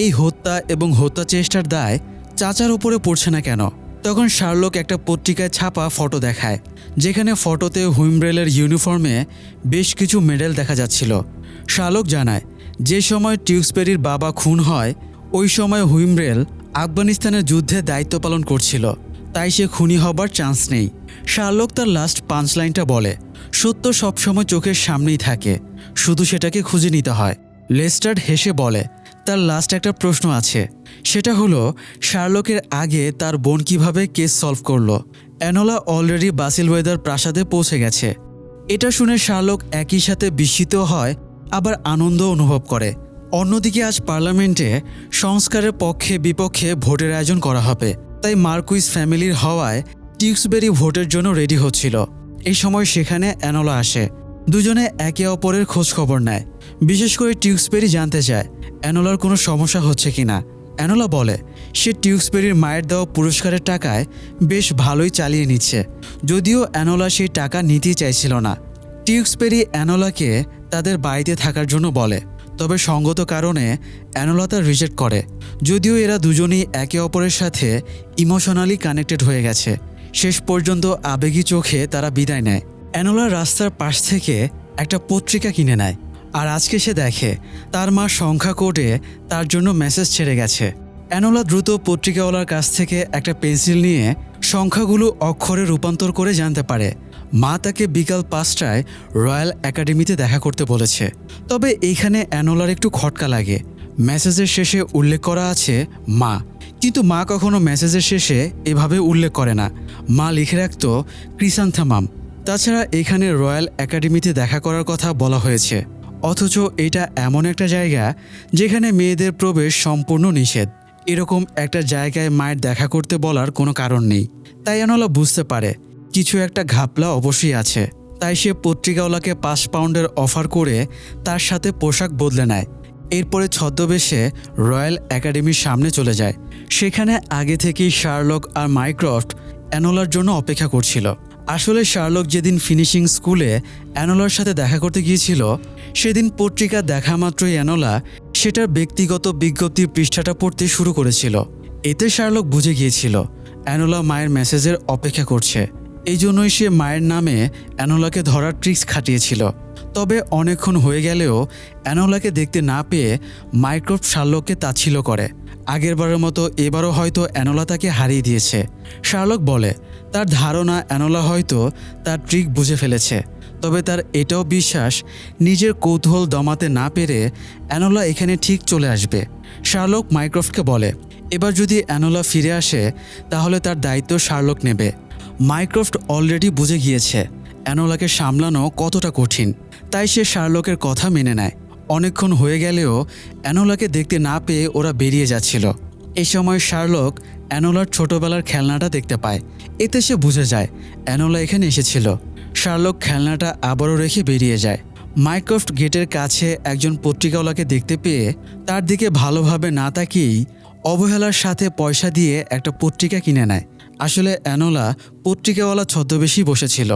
A: এই হত্যা এবং হত্যা চেষ্টার দায় চাচার উপরে পড়ছে না কেন। তখন শার্লক একটা পত্রিকায় ছাপা ফটো দেখায়, যেখানে ফটোতে হুইমব্রেলের ইউনিফর্মে বেশ কিছু মেডেল দেখা যাচ্ছিল। শার্লক জানায় যে সময় টিউক্সবেরির বাবা খুন হয় ওই সময় হুইমব্রেল আফগানিস্তানের যুদ্ধে দায়িত্ব পালন করছিল, তাই সে খুনি হবার চান্স নেই। শার্লক তার লাস্ট পাঞ্চলাইনটা বলে সত্য সবসময় চোখের সামনেই থাকে, শুধু সেটাকে খুঁজে নিতে হয়। লেস্টার্ড হেসে বলে তার লাস্ট একটা প্রশ্ন আছে, সেটা হলো শার্লকের আগে তার বোন কিভাবে কেস সলভ করলো। এনোলা অলরেডি বাসিলওয়েদার প্রাসাদে পৌঁছে গেছে। এটা শুনে শার্লক একই সাথে বিস্মিত হয় আবার আনন্দ অনুভব করে। অন্যদিকে আজ পার্লামেন্টে সংস্কারের পক্ষে বিপক্ষে ভোটের আয়োজন করা হবে, তাই মার্কুইস ফ্যামিলির হওয়ায় টিউক্সবেরি ভোটের জন্য রেডি হচ্ছিল। এই সময় সেখানে এনোলা আসে। দুজনে একে অপরের খোঁজ খবর নেয়। বিশেষ করে টিউক্সবেরি জানতে চায় এনোলার কোনো সমস্যা হচ্ছে কিনা। এনোলা বলে সে টিউক্সবেরির মায়ের দেওয়া পুরস্কারের টাকায় বেশ ভালোই চালিয়ে নিচ্ছে, যদিও এনোলা সেই টাকা নিতেই চাইছিল না। টিউক্সবেরি এনোলাকে তাদের বাড়িতে থাকার জন্য বলে, তবে সঙ্গত কারণে এনোলা তা রিজেক্ট করে, যদিও এরা দুজনেই একে অপরের সাথে ইমোশনালি কানেক্টেড হয়ে গেছে। শেষ পর্যন্ত আবেগী চোখে তারা বিদায় নেয়। এনোলা রাস্তার পাশ থেকে একটা পত্রিকা কিনে নেয়, আর আজকে সে দেখে তার মা সংখ্যা কোডে তার জন্য মেসেজ ছেড়ে গেছে। এনোলা দ্রুত পত্রিকাওয়ালার কাছ থেকে একটা পেন্সিল নিয়ে সংখ্যাগুলো অক্ষরে রূপান্তর করে জানতে পারে মা তাকে বিকাল 5টায় রয়্যাল একাডেমিতে দেখা করতে বলেছে। তবে এইখানে এনোলার একটু খটকা লাগে। মেসেজের শেষে উল্লেখ করা আছে মা, কিন্তু মা কখনো মেসেজের শেষে এভাবে উল্লেখ করে না। মা লিখে রাখত ক্রিসান্থামাম। তাছাড়া এখানে রয়্যাল একাডেমিতে দেখা করার কথা বলা হয়েছে, অথচ এটা এমন একটা জায়গা যেখানে মেয়েদের প্রবেশ সম্পূর্ণ নিষেধ। এরকম একটা জায়গায় মায়ের দেখা করতে বলার কোনো কারণ নেই। তাই এনোলা বুঝতে পারে কিছু একটা ঘাপলা অবশ্যই আছে। তাই সে পত্রিকাওয়ালাকে 5 পাউন্ডের অফার করে তার সাথে পোশাক বদলে নেয়। এরপরে ছদ্মবেশে রয়্যাল একাডেমির সামনে চলে যায়। সেখানে আগে থেকেই শার্লক আর মাইক্রফট এনোলার জন্য অপেক্ষা করছিল। আসলে শার্লক যেদিন ফিনিশিং স্কুলে এনোলার সাথে দেখা করতে গিয়েছিল, সেদিন পত্রিকা দেখা মাত্রই এনোলা সেটার ব্যক্তিগত বিজ্ঞপ্তির পৃষ্ঠাটা পড়তে শুরু করেছিল। এতে শার্লক বুঝে গিয়েছিল এনোলা মায়ের মেসেজের অপেক্ষা করছে। এই জন্যই সে মায়ের নামে এনোলাকে ধরার ট্রিক্স খাটিয়েছিল। তবে অনেকক্ষণ হয়ে গেলেও এনোলাকে দেখতে না পেয়ে মাইক্রফট শার্লককে তাচ্ছিল্য করে। আগেরবারের মতো এবারও হয়তো এনোলা তাকে হারিয়ে দিয়েছে। শার্লক বলে তার ধারণা এনোলা হয়তো তার ট্রিক বুঝে ফেলেছে। তবে তার এটাও বিশ্বাস নিজের কৌতূহল দমাতে না পেরে এনোলা এখানে ঠিক চলে আসবে। শার্লক মাইক্রফটকে বলে এবার যদি এনোলা ফিরে আসে তাহলে তার দায়িত্ব শার্লক নেবে। মাইক্রফট অলরেডি বুঝে গিয়েছে এনোলাকে সামলানো কতটা কঠিন, তাই সে শার্লকের কথা মেনে নেয়। অনেকক্ষণ হয়ে গেলেও এনোলাকে দেখতে না পেয়ে ওরা বেরিয়ে যাচ্ছিল। এই সময় শার্লক এনোলার ছোটবেলার খেলনাটা দেখতে পায়। এতে সে বুঝে যায় এনোলা এখানে এসেছিল। শার্লক খেলনাটা আবারও রেখে বেরিয়ে যায়। মাইক্রফট গেটের কাছে একজন পত্রিকাওয়ালাকে দেখতে পেয়ে তার দিকে ভালোভাবে না তাকিয়েই অবহেলার সাথে পয়সা দিয়ে একটা পত্রিকা কিনে নেয়। আসলে এনোলা পত্রিকাওয়ালা ছদ্মবেশী বসেছিল,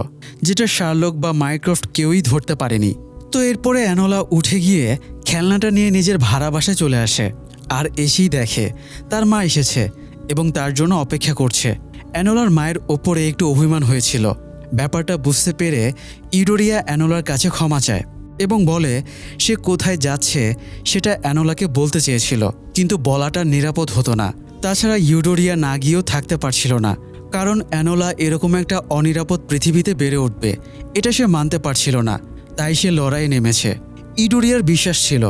A: যেটা শার্লক বা মাইক্রফট কেউই ধরতে পারেনি। তো এরপরে এনোলা উঠে গিয়ে খেলনাটা নিয়ে নিজের ভাড়া বাসায় চলে আসে। আর এসেই দেখে তার মা এসেছে এবং তার জন্য অপেক্ষা করছে। এনোলার মায়ের ওপরে একটু অভিমান হয়েছিল। ব্যাপারটা বুঝতে পেরে ইউডোরিয়া এনোলার কাছে ক্ষমা চায় এবং বলে সে কোথায় যাচ্ছে সেটা এনোলাকে বলতে চেয়েছিল, কিন্তু বলাটা নিরাপদ হতো না। তাছাড়া ইউডোরিয়া না গিয়েও থাকতে পারছিল না, কারণ এনোলা এরকম একটা অনিরাপদ পৃথিবীতে বেড়ে উঠবে এটা সে মানতে পারছিল না। তাই সে লড়াইয়ে নেমেছে। ইডোরিয়ার বিশ্বাস ছিল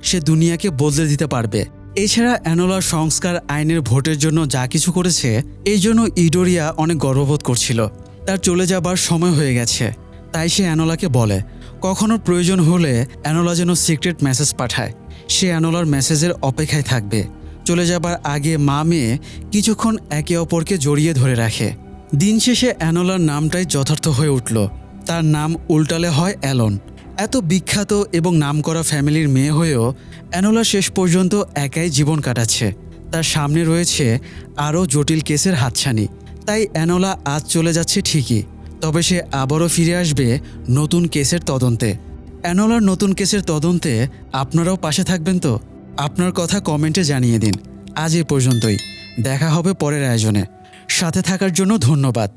A: সে দুনিয়াকে বদলে দিতে পারবে। এছাড়া এনোলা সংস্কার আইনের ভোটের জন্য যা কিছু করেছে, এই জন্য ইডোরিয়া অনেক গর্ববোধ করছিল। তার চলে যাবার সময় হয়ে গেছে, তাই সে এনোলাকে বলে কখনো প্রয়োজন হলে এনোলা যেন সিক্রেট মেসেজ পাঠায়। সে এনোলার মেসেজের অপেক্ষায় থাকবে। চলে যাবার আগে মা মেয়ে কিছুক্ষণ একে অপরকে জড়িয়ে ধরে রাখে। দিন শেষে এনোলার নামটাই যথার্থ হয়ে উঠল। তার নাম উল্টালে হয় অ্যালন। এত বিখ্যাত এবং নামকরা ফ্যামিলির মেয়ে হয়েও এনোলা শেষ পর্যন্ত একাই জীবন কাটাচ্ছে। তার সামনে রয়েছে আরও জটিল কেসের হাতছানি। তাই এনোলা আজ চলে যাচ্ছে ঠিকই, তবে সে আবারও ফিরে আসবে নতুন কেসের তদন্তে। এনোলার নতুন কেসের তদন্তে আপনারাও পাশে থাকবেন তো? আপনার কথা কমেন্টে জানিয়ে দিন। আজ এ পর্যন্তই, দেখা হবে পরের আয়োজনে। সাথে থাকার জন্য ধন্যবাদ।